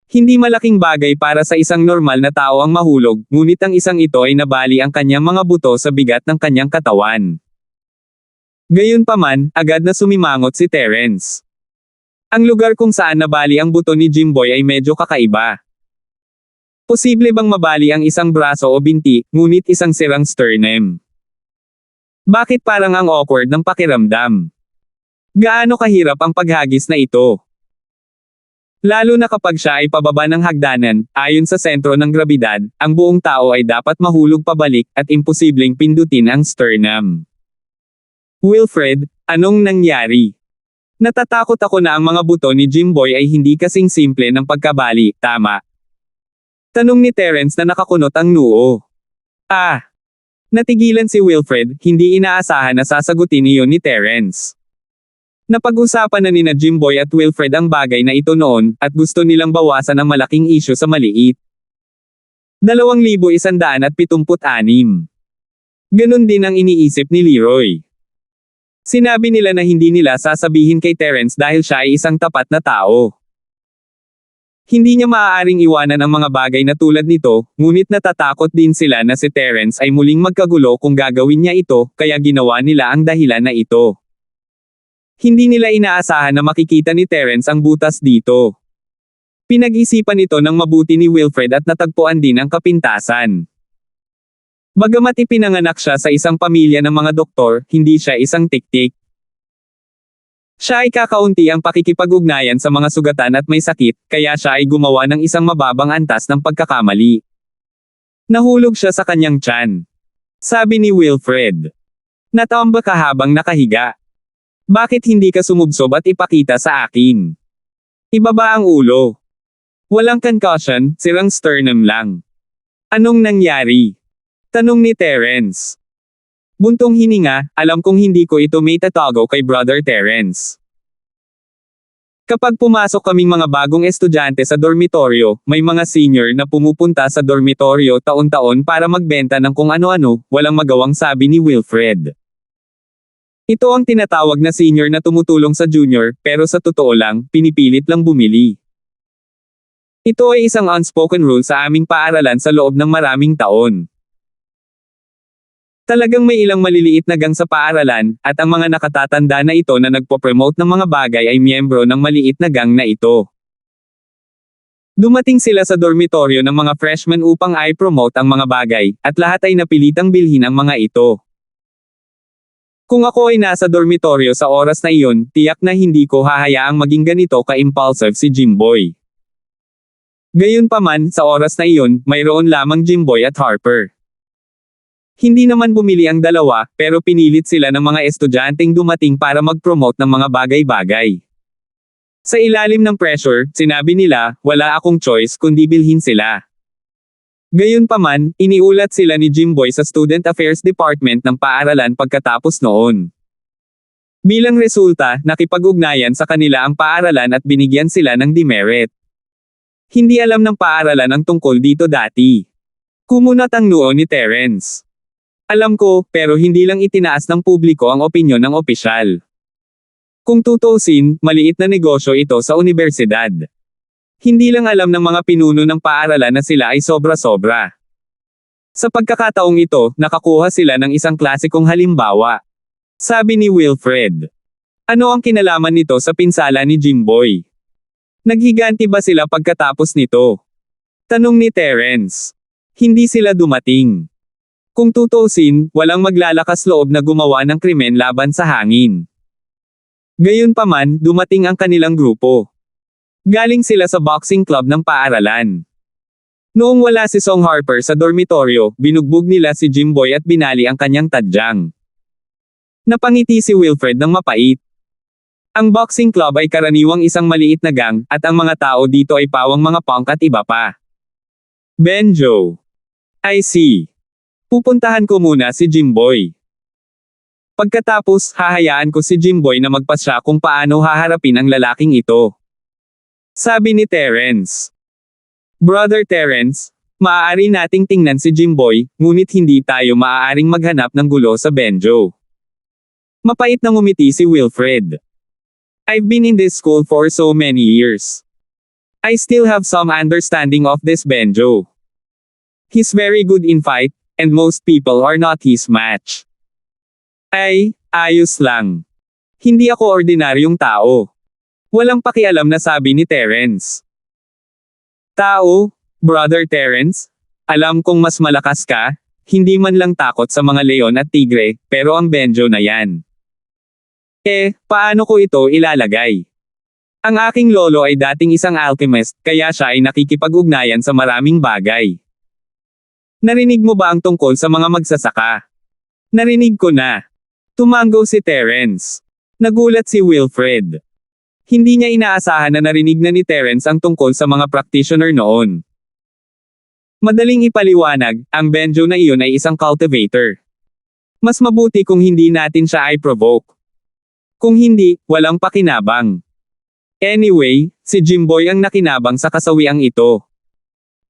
Hindi malaking bagay para sa isang normal na tao ang mahulog, ngunit ang isang ito ay nabali ang kanyang mga buto sa bigat ng kanyang katawan. Gayunpaman, agad na sumimangot si Terence. Ang lugar kung saan nabali ang buto ni Jimboy ay medyo kakaiba. Posible bang mabali ang isang braso o binti, ngunit isang sirang sternum? Bakit parang ang awkward ng pakiramdam? Gaano kahirap ang paghagis na ito? Lalo na kapag siya ay pababa ng hagdanan, ayon sa sentro ng grabidad, ang buong tao ay dapat mahulog pabalik, at imposibleng pindutin ang sternum. Wilfred, anong nangyari? Natatakot ako na ang mga buto ni Jimboy ay hindi kasing simple ng pagkabali, tama? Tanong ni Terence na nakakunot ang noo. Natigilan si Wilfred, hindi inaasahan na sasagutin iyon ni Terence. Napag-usapan na nina Jimboy at Wilfred ang bagay na ito noon, at gusto nilang bawasan ang malaking isyu sa maliit. 2,176. Ganon din ang iniisip ni Leroy. Sinabi nila na hindi nila sasabihin kay Terence dahil siya ay isang tapat na tao. Hindi niya maaaring iwanan ang mga bagay na tulad nito, ngunit natatakot din sila na si Terence ay muling magkagulo kung gagawin niya ito, kaya ginawa nila ang dahilan na ito. Hindi nila inaasahan na makikita ni Terence ang butas dito. Pinag-isipan ito ng mabuti ni Wilfred at natagpuan din ang kapintasan. Bagamat ipinanganak siya sa isang pamilya ng mga doktor, hindi siya isang tiktik. Siya ay kakaunti ang pakikipag-ugnayan sa mga sugatan at may sakit, kaya siya ay gumawa ng isang mababang antas ng pagkakamali. Nahulog siya sa kanyang tiyan. Sabi ni Wilfred. Natamba ka habang nakahiga. Bakit hindi ka sumubsob at ipakita sa akin? Ibaba ang ulo. Walang concussion, sirang sternum lang. Anong nangyari? Tanong ni Terence. Buntong hininga, alam kong hindi ko ito may tatago kay Brother Terence. Kapag pumasok kaming mga bagong estudyante sa dormitoryo, may mga senior na pumupunta sa dormitoryo taon-taon para magbenta ng kung ano-ano, walang magawang sabi ni Wilfred. Ito ang tinatawag na senior na tumutulong sa junior, pero sa totoo lang, pinipilit lang bumili. Ito ay isang unspoken rule sa aming paaralan sa loob ng maraming taon. Talagang may ilang maliliit na gang sa paaralan, at ang mga nakatatanda na ito na nagpo-promote ng mga bagay ay miyembro ng maliit na gang na ito. Dumating sila sa dormitoryo ng mga freshmen upang i-promote ang mga bagay, at lahat ay napilitang bilhin ang mga ito. Kung ako ay nasa dormitoryo sa oras na iyon, tiyak na hindi ko hahayaang maging ganito ka-impulsive si Jimboy. Gayunpaman, sa oras na iyon, mayroon lamang Jimboy at Harper. Hindi naman bumili ang dalawa, pero pinilit sila ng mga estudyanteng dumating para mag-promote ng mga bagay-bagay. Sa ilalim ng pressure, sinabi nila, wala akong choice kundi bilhin sila. Gayunpaman, iniulat sila ni Jimboy sa Student Affairs Department ng paaralan pagkatapos noon. Bilang resulta, nakipag-ugnayan sa kanila ang paaralan at binigyan sila ng demerit. Hindi alam ng paaralan ang tungkol dito dati. Kumunat ang noo ni Terence. Alam ko, pero hindi lang itinaas ng publiko ang opinyon ng opisyal. Kung tutuusin, maliit na negosyo ito sa universidad. Hindi lang alam ng mga pinuno ng paaralan na sila ay sobra-sobra. Sa pagkakataong ito, nakakuha sila ng isang klasikong halimbawa. Sabi ni Wilfred. Ano ang kinalaman nito sa pinsala ni Jimboy? Naghiganti ba sila pagkatapos nito? Tanong ni Terence. Hindi sila dumating. Kung tutuusin, walang maglalakas loob na gumawa ng krimen laban sa hangin. Gayunpaman, dumating ang kanilang grupo. Galing sila sa boxing club ng paaralan. Noong wala si Song Harper sa dormitoryo, binugbog nila si Jimboy at binali ang kanyang tadyang. Napangiti si Wilfred ng mapait. Ang boxing club ay karaniwang isang maliit na gang, at ang mga tao dito ay pawang mga punk at iba pa. Benjo. I see. Pupuntahan ko muna si Jimboy. Pagkatapos, hahayaan ko si Jimboy na magpasya kung paano haharapin ang lalaking ito. Sabi ni Terence. Brother Terence, maaari nating tingnan si Jimboy, ngunit hindi tayo maaaring maghanap ng gulo sa Benjo. Mapait na ngumiti si Wilfred. I've been in this school for so many years. I still have some understanding of this Benjo. He's very good in fight, and most people are not his match. Ay, ayos lang. Hindi ako ordinaryong tao. Walang pakialam na sabi ni Terence. Tao, Brother Terence, alam kong mas malakas ka, hindi man lang takot sa mga leon at tigre, pero ang Benjo na yan. Paano ko ito ilalagay? Ang aking lolo ay dating isang alchemist, kaya siya ay nakikipag-ugnayan sa maraming bagay. Narinig mo ba ang tungkol sa mga magsasaka? Narinig ko na. Tumango si Terence. Nagulat si Wilfred. Hindi niya inaasahan na narinig na ni Terence ang tungkol sa mga practitioner noon. Madaling ipaliwanag, ang Benjo na iyon ay isang cultivator. Mas mabuti kung hindi natin siya ay provoke. Kung hindi, walang pakinabang. Anyway, si Jimboy ang nakinabang sa kasawiang ito.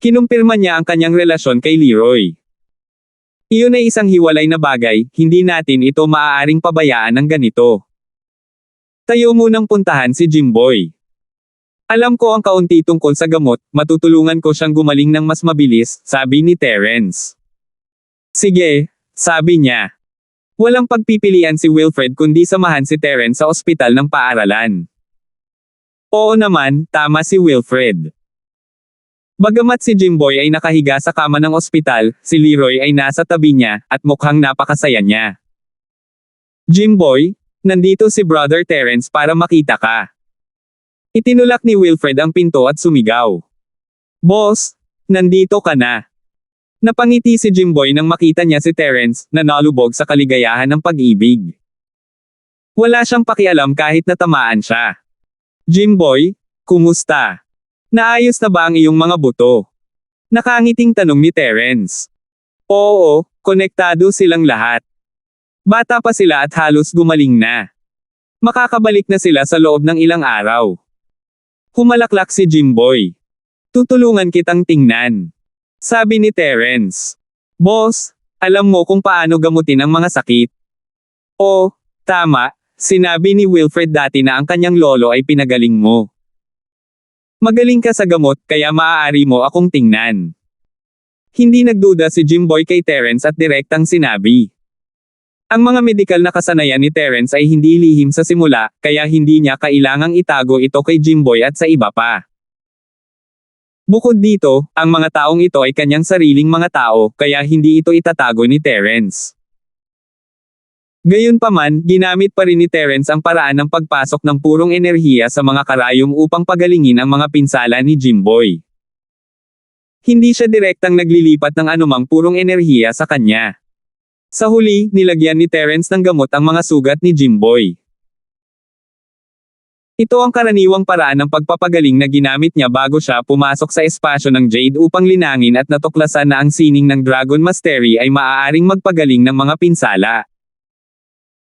Kinumpirma niya ang kanyang relasyon kay Leroy. Iyon ay isang hiwalay na bagay, hindi natin ito maaaring pabayaan ng ganito. Tayo munang puntahan si Jimboy. Alam ko ang kaunti tungkol sa gamot, matutulungan ko siyang gumaling ng mas mabilis, sabi ni Terence. Sige, sabi niya. Walang pagpipilian si Wilfred kundi samahan si Terence sa ospital ng paaralan. Oo naman, tama si Wilfred. Bagamat si Jimboy ay nakahiga sa kama ng ospital, si Leroy ay nasa tabi niya, at mukhang napakasaya niya. Jimboy, nandito si Brother Terence para makita ka. Itinulak ni Wilfred ang pinto at sumigaw. Boss, nandito ka na. Napangiti si Jimboy nang makita niya si Terence, na nalubog sa kaligayahan ng pag-ibig. Wala siyang pakialam kahit natamaan siya. Jimboy, kumusta? Naayos na ba ang iyong mga buto? Nakangiting tanong ni Terence. Oo, konektado silang lahat. Bata pa sila at halos gumaling na. Makakabalik na sila sa loob ng ilang araw. Humalaklak si Jimboy. Tutulungan kitang tingnan. Sabi ni Terence. Boss, alam mo kung paano gamutin ang mga sakit. Oh, tama, sinabi ni Wilfred dati na ang kanyang lolo ay pinagaling mo. Magaling ka sa gamot kaya maaari mo akong tingnan. Hindi nagduda si Jimboy kay Terence at direktang sinabi. Ang mga medikal na kasanayan ni Terence ay hindi lihim sa simula, kaya hindi niya kailangang itago ito kay Jimboy at sa iba pa. Bukod dito, ang mga taong ito ay kanyang sariling mga tao, kaya hindi ito itatago ni Terence. Gayunpaman, ginamit pa rin ni Terence ang paraan ng pagpasok ng purong enerhiya sa mga karayom upang pagalingin ang mga pinsala ni Jimboy. Hindi siya direktang naglilipat ng anumang purong enerhiya sa kanya. Sa huli, nilagyan ni Terence ng gamot ang mga sugat ni Jimboy. Ito ang karaniwang paraan ng pagpapagaling na ginamit niya bago siya pumasok sa espasyo ng Jade upang linangin at natuklasan na ang sining ng Dragon Mastery ay maaaring magpagaling ng mga pinsala.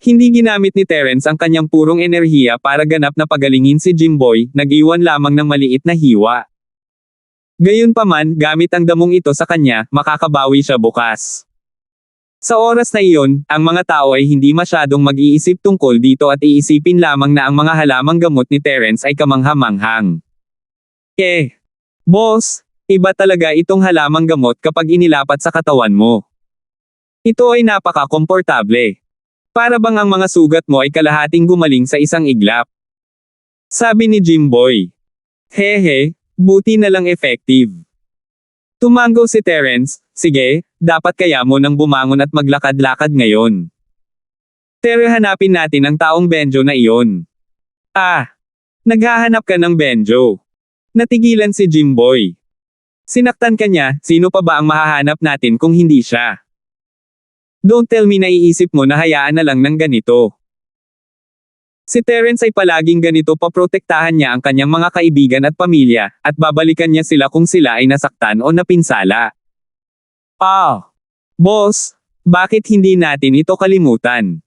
Hindi ginamit ni Terence ang kanyang purong enerhiya para ganap na pagalingin si Jimboy, nag-iwan lamang ng maliit na hiwa. Gayunpaman, gamit ang damong ito sa kanya, makakabawi siya bukas. Sa oras na iyon, ang mga tao ay hindi masyadong mag-iisip tungkol dito at iisipin lamang na ang mga halamang gamot ni Terence ay kamangha-manghang. Boss, iba talaga itong halamang gamot kapag inilapat sa katawan mo. Ito ay napaka-komportable. Para bang ang mga sugat mo ay kalahating gumaling sa isang iglap. Sabi ni Jimboy. Hehe. Buti na lang effective. Tumango si Terence, sige, dapat kaya mo nang bumangon at maglakad-lakad ngayon. Pero hanapin natin ang taong Benjo na iyon. Naghahanap ka ng Benjo. Natigilan si Jimboy. Sinaktan ka niya, sino pa ba ang mahahanap natin kung hindi siya? Don't tell me na iisip mo na hayaan na lang ng ganito. Si Terence ay palaging ganito paprotektahan niya ang kanyang mga kaibigan at pamilya, at babalikan niya sila kung sila ay nasaktan o napinsala. Boss, bakit hindi natin ito kalimutan?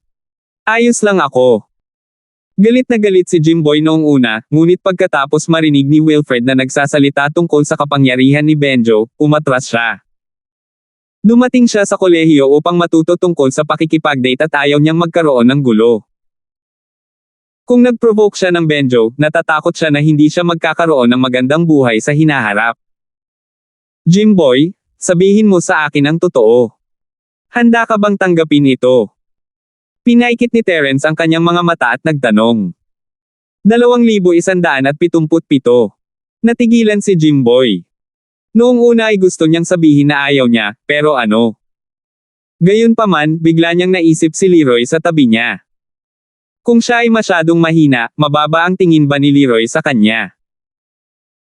Ayos lang ako. Galit na galit si Jimboy noong una, ngunit pagkatapos marinig ni Wilfred na nagsasalita tungkol sa kapangyarihan ni Benjo, umatras siya. Dumating siya sa kolehiyo upang matuto tungkol sa pakikipag-date at ayaw niyang magkaroon ng gulo. Kung nag-provoke siya ng Benjo, natatakot siya na hindi siya magkakaroon ng magandang buhay sa hinaharap. Jimboy, sabihin mo sa akin ang totoo. Handa ka bang tanggapin ito? Pinaikit ni Terence ang kanyang mga mata at nagtanong. 2,177. Natigilan si Jimboy. Noong una ay gusto niyang sabihin na ayaw niya, pero ano? Gayunpaman, bigla niyang naisip si Leroy sa tabi niya. Kung siya ay masyadong mahina, mababa ang tingin ba ni Leroy sa kanya?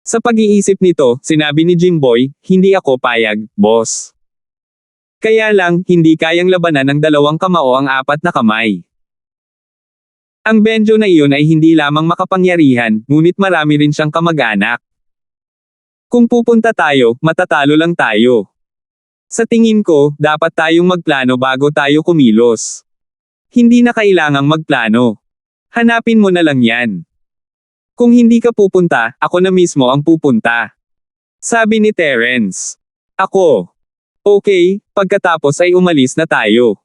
Sa pag-iisip nito, sinabi ni Jimboy, hindi ako payag, boss. Kaya lang, hindi kayang labanan ng 2 kamao ang 4 na kamay. Ang Benjo na iyon ay hindi lamang makapangyarihan, ngunit marami rin siyang kamag-anak. Kung pupunta tayo, matatalo lang tayo. Sa tingin ko, dapat tayong magplano bago tayo kumilos. Hindi na kailangang magplano. Hanapin mo na lang yan. Kung hindi ka pupunta, ako na mismo ang pupunta. Sabi ni Terence. Ako. Okay, pagkatapos ay umalis na tayo.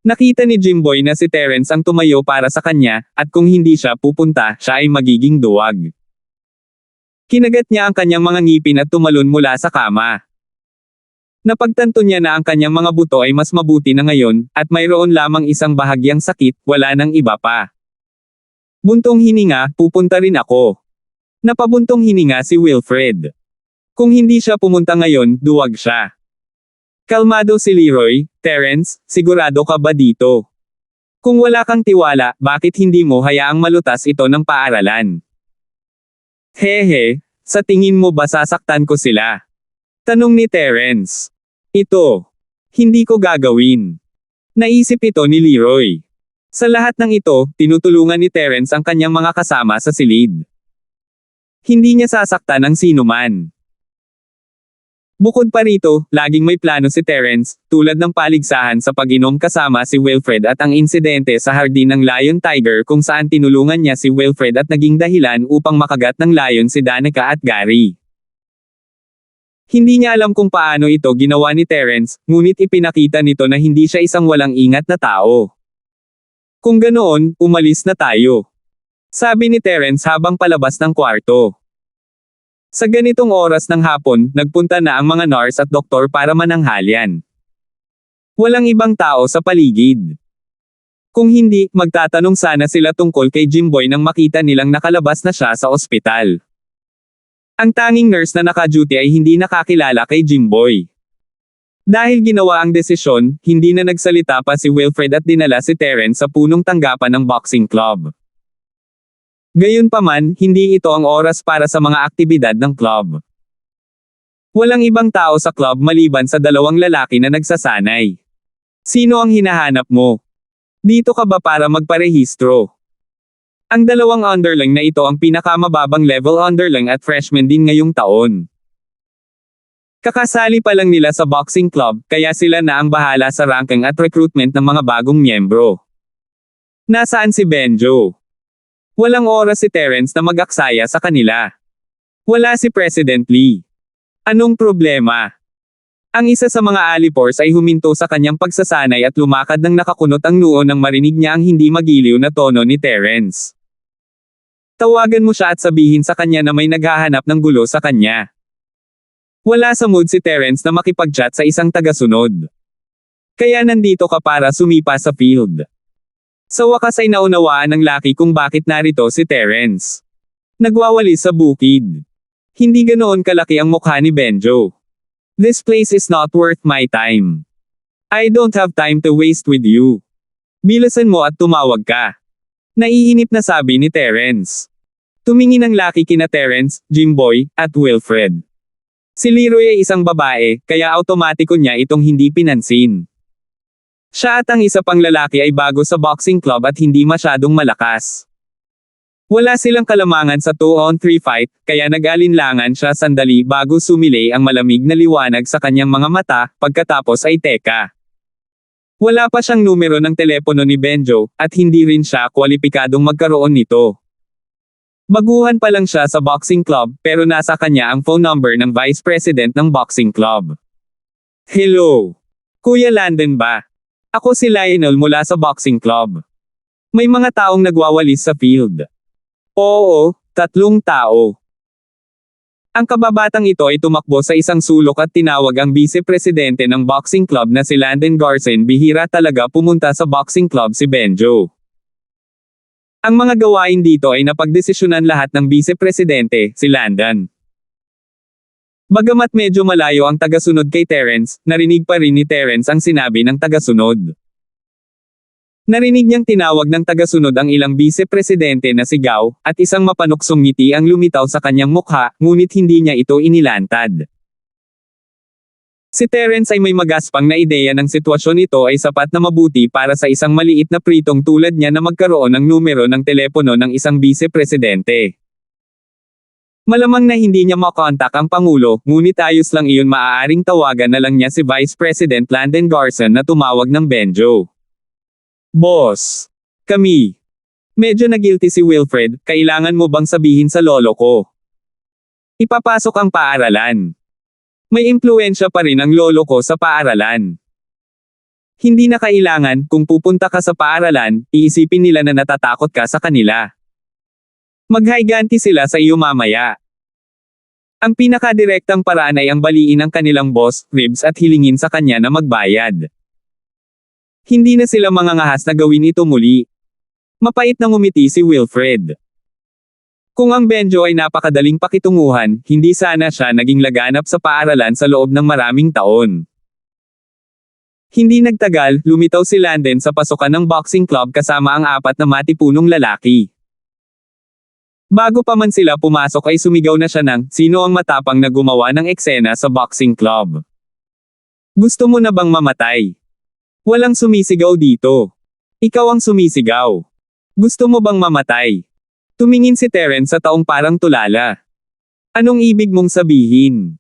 Nakita ni Jimboy na si Terence ang tumayo para sa kanya, at kung hindi siya pupunta, siya ay magiging duwag. Kinagat niya ang kanyang mga ngipin at tumalon mula sa kama. Napagtanto niya na ang kanyang mga buto ay mas mabuti na ngayon, at mayroon lamang isang bahagyang sakit, wala nang iba pa. Buntong hininga, pupunta rin ako. Napabuntong hininga si Wilfred. Kung hindi siya pumunta ngayon, duwag siya. Kalmado si Leroy, Terence, sigurado ka ba dito? Kung wala kang tiwala, bakit hindi mo hayaang malutas ito ng paaralan? Hehe, sa tingin mo ba sasaktan ko sila? Tanong ni Terence. Ito. Hindi ko gagawin. Naisip ito ni Leroy. Sa lahat ng ito, tinutulungan ni Terence ang kanyang mga kasama sa silid. Hindi niya sasaktan ang sinuman. Bukod pa rito, laging may plano si Terence, tulad ng paligsahan sa pag-inom kasama si Wilfred at ang insidente sa hardin ng Lion Tiger kung saan tinulungan niya si Wilfred at naging dahilan upang makagat ng Lion si Danica at Gary. Hindi niya alam kung paano ito ginawa ni Terence, ngunit ipinakita nito na hindi siya isang walang ingat na tao. Kung ganoon, umalis na tayo. Sabi ni Terence habang palabas ng kwarto. Sa ganitong oras ng hapon, nagpunta na ang mga nurse at doktor para mananghalian. Walang ibang tao sa paligid. Kung hindi, magtatanong sana sila tungkol kay Jimboy nang makita nilang nakalabas na siya sa ospital. Ang tanging nurse na naka-duty ay hindi nakakilala kay Jimboy. Dahil ginawa ang desisyon, hindi na nagsalita pa si Wilfred at dinala si Terence sa punong tanggapan ng boxing club. Gayunpaman, hindi ito ang oras para sa mga aktibidad ng club. Walang ibang tao sa club maliban sa 2 lalaki na nagsasanay. Sino ang hinahanap mo? Dito ka ba para magparehistro? Ang dalawang underling na ito ang pinakamababang level underling at freshman din ngayong taon. Kakasali pa lang nila sa boxing club, kaya sila na ang bahala sa ranking at recruitment ng mga bagong miyembro. Nasaan si Benjo? Walang oras si Terence na mag-aksaya sa kanila. Wala si President Lee. Anong problema? Ang isa sa mga alipors ay huminto sa kanyang pagsasanay at lumakad ng nakakunot ang noo nang marinig niya ang hindi magiliw na tono ni Terence. Tawagan mo siya at sabihin sa kanya na may naghahanap ng gulo sa kanya. Wala sa mood si Terence na makipag-chat sa isang tagasunod. Kaya nandito ka para sumipa sa field. Sa wakas ay naunawaan ng laki kung bakit narito si Terence. Nagwawalis sa bukid. Hindi ganoon kalaki ang mukha ni Benjo. This place is not worth my time. I don't have time to waste with you. Bilasan mo at tumawag ka. Naiinip na sabi ni Terence. Tumingin ang laki kina Terence, Jimboy, at Wilfred. Si Leroy ay isang babae, kaya automatiko niya itong hindi pinansin. Siya at ang isa pang lalaki ay bago sa boxing club at hindi masyadong malakas. Wala silang kalamangan sa 2-on-3 fight, kaya nag-alinlangan siya sandali bago sumilay ang malamig na liwanag sa kanyang mga mata, pagkatapos ay teka. Wala pa siyang numero ng telepono ni Benjo, at hindi rin siya kwalipikadong magkaroon nito. Baguhan pa lang siya sa boxing club, pero nasa kanya ang phone number ng vice president ng boxing club. Hello. Kuya Landon ba? Ako si Lionel mula sa boxing club. May mga taong nagwawalis sa field. Oo, 3 tao. Ang kababatang ito ay tumakbo sa isang sulok at tinawag ang vice-presidente ng boxing club na si Landon Garcin. Bihira talaga pumunta sa boxing club si Benjo. Ang mga gawain dito ay napagdesisyonan lahat ng vice-presidente, si Landon. Bagamat medyo malayo ang tagasunod kay Terence, narinig pa rin ni Terence ang sinabi ng tagasunod. Narinig niyang tinawag ng tagasunod ang ilang vice-presidente na sigaw, at isang mapanuksong ngiti ang lumitaw sa kanyang mukha, ngunit hindi niya ito inilantad. Si Terence ay may magaspang na ideya ng sitwasyon ito ay sapat na mabuti para sa isang maliit na pritong tulad niya na magkaroon ng numero ng telepono ng isang vice-presidente. Malamang na hindi niya makontak ang Pangulo, ngunit ayos lang iyon, maaaring tawagan na lang niya si Vice President Landon Garcin na tumawag ng Benjo. Boss. Kami. Medyo nagilty si Wilfred, kailangan mo bang sabihin sa lolo ko? Ipapasok ang paaralan. May impluwensya pa rin ang lolo ko sa paaralan. Hindi na kailangan, kung pupunta ka sa paaralan, iisipin nila na natatakot ka sa kanila. Maghiganti sila sa iyo mamaya. Ang pinakadirektang paraan ay ang baliin ang kanilang boss, Ribs, at hilingin sa kanya na magbayad. Hindi na sila mangangahas na gawin ito muli. Mapait na ngumiti si Wilfred. Kung ang Benjo ay napakadaling pakitunguhan, hindi sana siya naging laganap sa paaralan sa loob ng maraming taon. Hindi nagtagal, lumitaw si Landon sa pasukan ng boxing club kasama ang 4 na matipunong lalaki. Bago pa man sila pumasok ay sumigaw na siya ng, sino ang matapang na gumawa ng eksena sa boxing club? Gusto mo na bang mamatay? Walang sumisigaw dito. Ikaw ang sumisigaw. Gusto mo bang mamatay? Tumingin si Terence sa taong parang tulala. Anong ibig mong sabihin?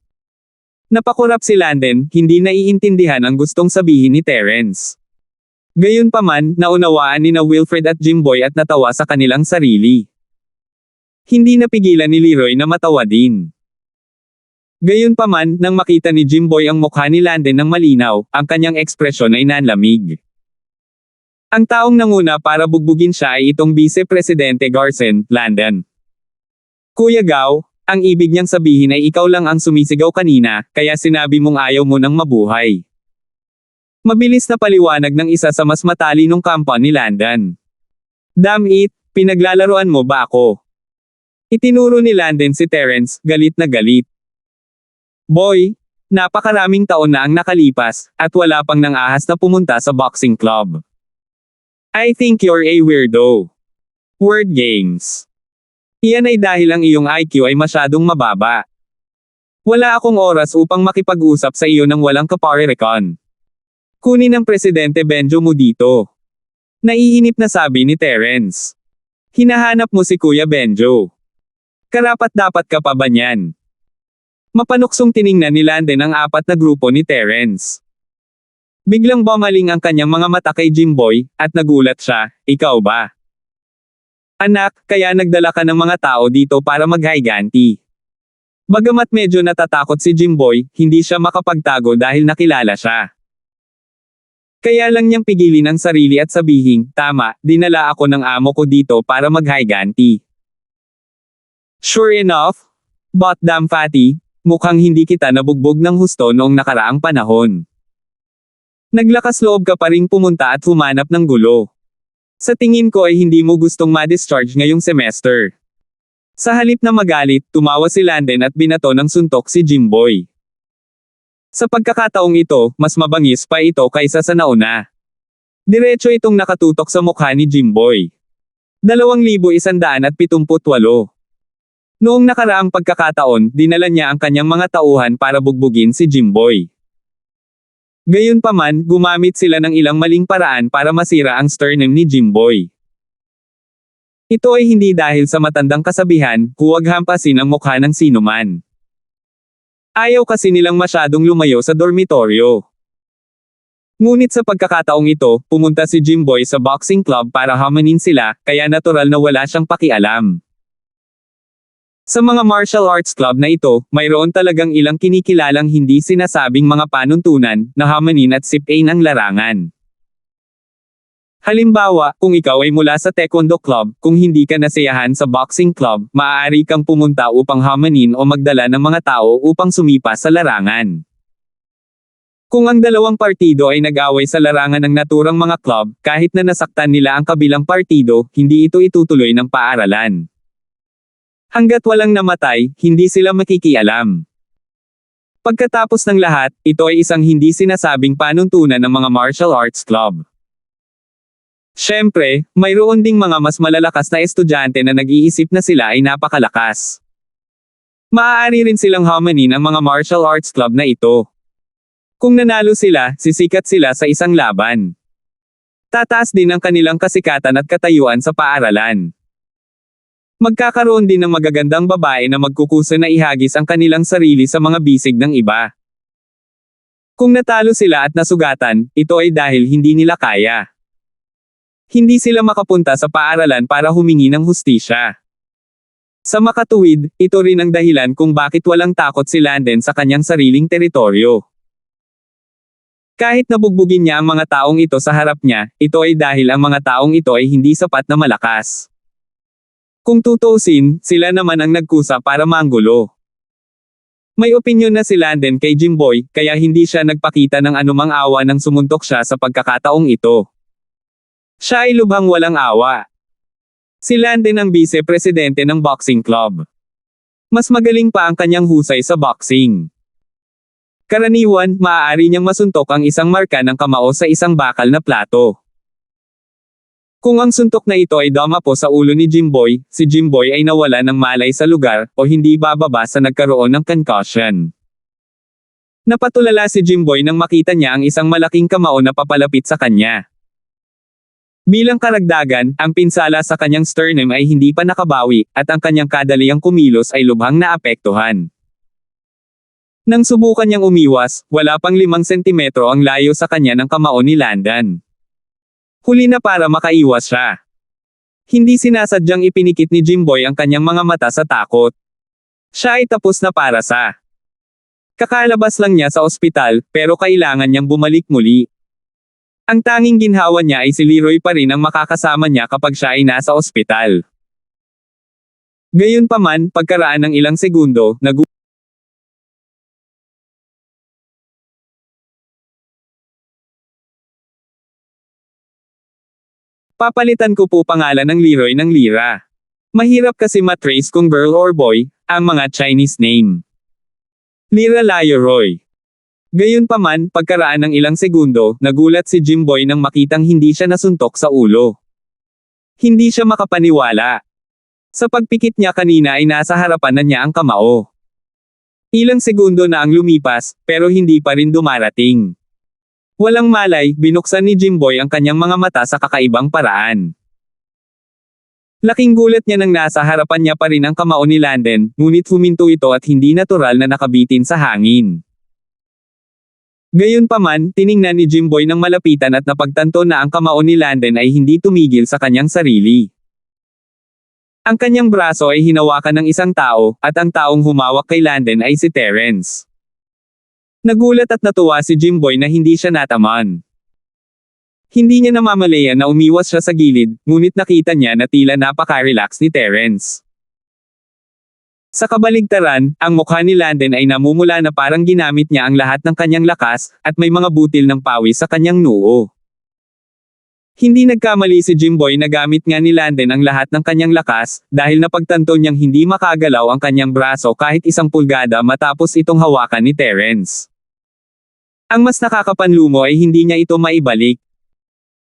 Napakurap si Landon, hindi naiintindihan ang gustong sabihin ni Terence. Gayunpaman, naunawaan ni na Wilfred at Jimboy at natawa sa kanilang sarili. Hindi napigilan ni Leroy na matawa din. Gayunpaman, nang makita ni Jimboy ang mukha ni Landon ng malinaw, ang kanyang ekspresyon ay nanlamig. Ang taong nanguna para bugbugin siya ay itong Vice-Presidente Garcin, Landon. Kuya Gao, ang ibig niyang sabihin ay ikaw lang ang sumisigaw kanina, kaya sinabi mong ayaw mo nang mabuhay. Mabilis na paliwanag ng isa sa mas matalinong kampa ni Landon. Damn it, pinaglalaroan mo ba ako? Itinuro ni Landon si Terence, galit na galit. Boy, napakaraming taon na ang nakalipas, at wala pang nang-ahas na pumunta sa boxing club. I think you're a weirdo. Word games. Iyan ay dahil ang iyong IQ ay masyadong mababa. Wala akong oras upang makipag-usap sa iyo ng walang kaparerekon. Kunin ng Presidente Benjo mo dito. Naiinip na sabi ni Terence. Hinahanap mo si Kuya Benjo. Karapat-dapat ka pa ba niyan? Mapanuksong tiningnan ni Landen ang apat na grupo ni Terence. Biglang bumaling ang kanyang mga mata kay Jimboy, at nagulat siya, ikaw ba? Anak, kaya nagdala ka ng mga tao dito para maghiganti. Bagamat medyo natatakot si Jimboy, hindi siya makapagtago dahil nakilala siya. Kaya lang niyang pigilin ang sarili at sabihin, tama, dinala ako ng amo ko dito para maghiganti. Sure enough, but damn fatty, mukhang hindi kita nabugbog ng husto noong nakaraang panahon. Naglakas loob ka pa ring pumunta at humanap ng gulo. Sa tingin ko ay hindi mo gustong ma-discharge ngayong semester. Sa halip na magalit, tumawa si Landen at binato ng suntok si Jimboy. Sa pagkakataong ito, mas mabangis pa ito kaysa sa nauna. Diretso itong nakatutok sa mukha ni Jimboy. 2,178. Noong nakaraang pagkakataon, dinala niya ang kanyang mga tauhan para bugbugin si Jimboy. Gayunpaman, gumamit sila ng ilang maling paraan para masira ang sternum ni Jimboy. Ito ay hindi dahil sa matandang kasabihan, huwag hampasin ang mukha ng sinuman. Ayaw kasi nilang masyadong lumayo sa dormitoryo. Ngunit sa pagkakataong ito, pumunta si Jimboy sa boxing club para hamanin sila, kaya natural na wala siyang pakialam. Sa mga martial arts club na ito, mayroon talagang ilang kinikilalang hindi sinasabing mga panuntunan, na hamanin at sipain ang larangan. Halimbawa, kung ikaw ay mula sa taekwondo club, kung hindi ka nasayahan sa boxing club, maaari kang pumunta upang hamanin o magdala ng mga tao upang sumipa sa larangan. Kung ang dalawang partido ay nag-away sa larangan ng naturang mga club, kahit na nasaktan nila ang kabilang partido, hindi ito itutuloy ng paaralan. Hanggat walang namatay, hindi sila makikialam. Pagkatapos ng lahat, ito ay isang hindi sinasabing panuntunan ng mga martial arts club. Siyempre, mayroon ding mga mas malalakas na estudyante na nag-iisip na sila ay napakalakas. Maaari rin silang hamanin ang mga martial arts club na ito. Kung nanalo sila, sisikat sila sa isang laban. Tataas din ang kanilang kasikatan at katayuan sa paaralan. Magkakaroon din ng magagandang babae na magkukusa na ihagis ang kanilang sarili sa mga bisig ng iba. Kung natalo sila at nasugatan, ito ay dahil hindi nila kaya. Hindi sila makapunta sa paaralan para humingi ng hustisya. Sa makatuwid, ito rin ang dahilan kung bakit walang takot si Landen sa kanyang sariling teritoryo. Kahit nabugbugin niya ang mga taong ito sa harap niya, ito ay dahil ang mga taong ito ay hindi sapat na malakas. Kung tutuusin, sila naman ang nagkusa para manggulo. May opinyon na si Landen kay Jimboy, kaya hindi siya nagpakita ng anumang awa nang sumuntok siya sa pagkakataong ito. Siya ay lubhang walang awa. Si Landen ang vice-presidente ng boxing club. Mas magaling pa ang kanyang husay sa boxing. Karaniwan, maaari niyang masuntok ang isang marka ng kamao sa isang bakal na plato. Kung ang suntok na ito ay dumapo sa ulo ni Jimboy, si Jimboy ay nawala ng malay sa lugar, o hindi bababa sa nagkaroon ng concussion. Napatulala si Jimboy nang makita niya ang isang malaking kamao na papalapit sa kanya. Bilang karagdagan, ang pinsala sa kanyang sternum ay hindi pa nakabawi, at ang kanyang kadaliang kumilos ay lubhang naapektuhan. Nang subukan niyang umiwas, wala pang 5 sentimetro ang layo sa kanya ng kamao ni Landen. Huli na para makaiwas siya. Hindi sinasadyang ipinikit ni Jimboy ang kanyang mga mata sa takot. Siya ay tapos na para sa. Kakalabas lang niya sa ospital, pero kailangan niyang bumalik muli. Ang tanging ginhawa niya ay si Leroy pa rin ang makakasama niya kapag siya ay nasa ospital. Gayunpaman, pagkaraan ng ilang segundo, papalitan ko po pangalan ng Leroy ng Lira. Mahirap kasi matrace kung girl or boy, ang mga Chinese name. Lira Leroy. Gayunpaman, pagkaraan ng ilang segundo, nagulat si Jimboy nang makitang hindi siya nasuntok sa ulo. Hindi siya makapaniwala. Sa pagpikit niya kanina ay nasa harapan na niya ang kamao. Ilang segundo na ang lumipas, pero hindi pa rin dumarating. Walang malay, binuksan ni Jimboy ang kanyang mga mata sa kakaibang paraan. Laking gulat niya nang nasa harapan niya pa rin ang kamao ni Landen, ngunit huminto ito at hindi natural na nakabitin sa hangin. Gayunpaman, tiningnan ni Jimboy ng malapitan at napagtanto na ang kamao ni Landen ay hindi tumigil sa kanyang sarili. Ang kanyang braso ay hinawakan ng isang tao, at ang taong humawak kay Landen ay si Terence. Nagulat at natuwa si Jimboy na hindi siya natamaan. Hindi niya namamalayan na umiwas siya sa gilid, ngunit nakita niya na tila napaka-relax ni Terence. Sa kabaligtaran, ang mukha ni Landen ay namumula na parang ginamit niya ang lahat ng kanyang lakas, at may mga butil ng pawis sa kanyang noo. Hindi nagkamali si Jimboy na gamit nga ni Landen ang lahat ng kanyang lakas, dahil napagtanto niyang hindi makagalaw ang kanyang braso kahit 1 pulgada matapos itong hawakan ni Terence. Ang mas nakakapanlumo ay hindi niya ito maibalik.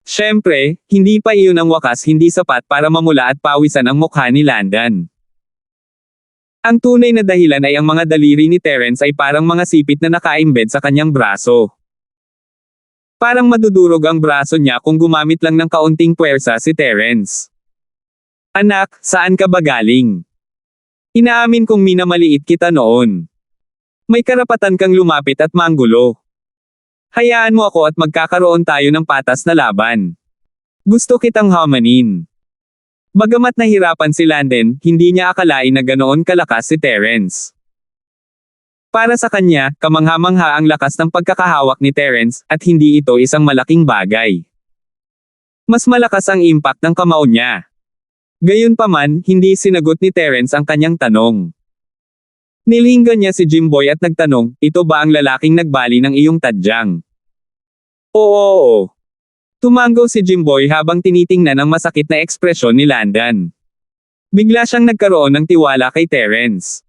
Siyempre, hindi pa iyon ang wakas, hindi sapat para mamula at pawisan ang mukha ni Landen. Ang tunay na dahilan ay ang mga daliri ni Terence ay parang mga sipit na naka-embed sa kanyang braso. Parang madudurog ang braso niya kung gumamit lang ng kaunting puwersa si Terence. Anak, saan ka ba galing? Inaamin kong minamaliit kita noon. May karapatan kang lumapit at manggulo. Hayaan mo ako at magkakaroon tayo ng patas na laban. Gusto kitang hamanin. Bagamat nahirapan si Landen, hindi niya akalain na ganoon kalakas si Terence. Para sa kanya, kamangha-mangha ang lakas ng pagkakahawak ni Terence, at hindi ito isang malaking bagay. Mas malakas ang impact ng kamao niya. Gayunpaman, hindi sinagot ni Terence ang kanyang tanong. Nilinggan niya si Jimboy at nagtanong, ito ba ang lalaking nagbali ng iyong tadyang? Oo. Tumanggaw si Jimboy habang tinitingnan ang masakit na ekspresyon ni Landen. Bigla siyang nagkaroon ng tiwala kay Terence.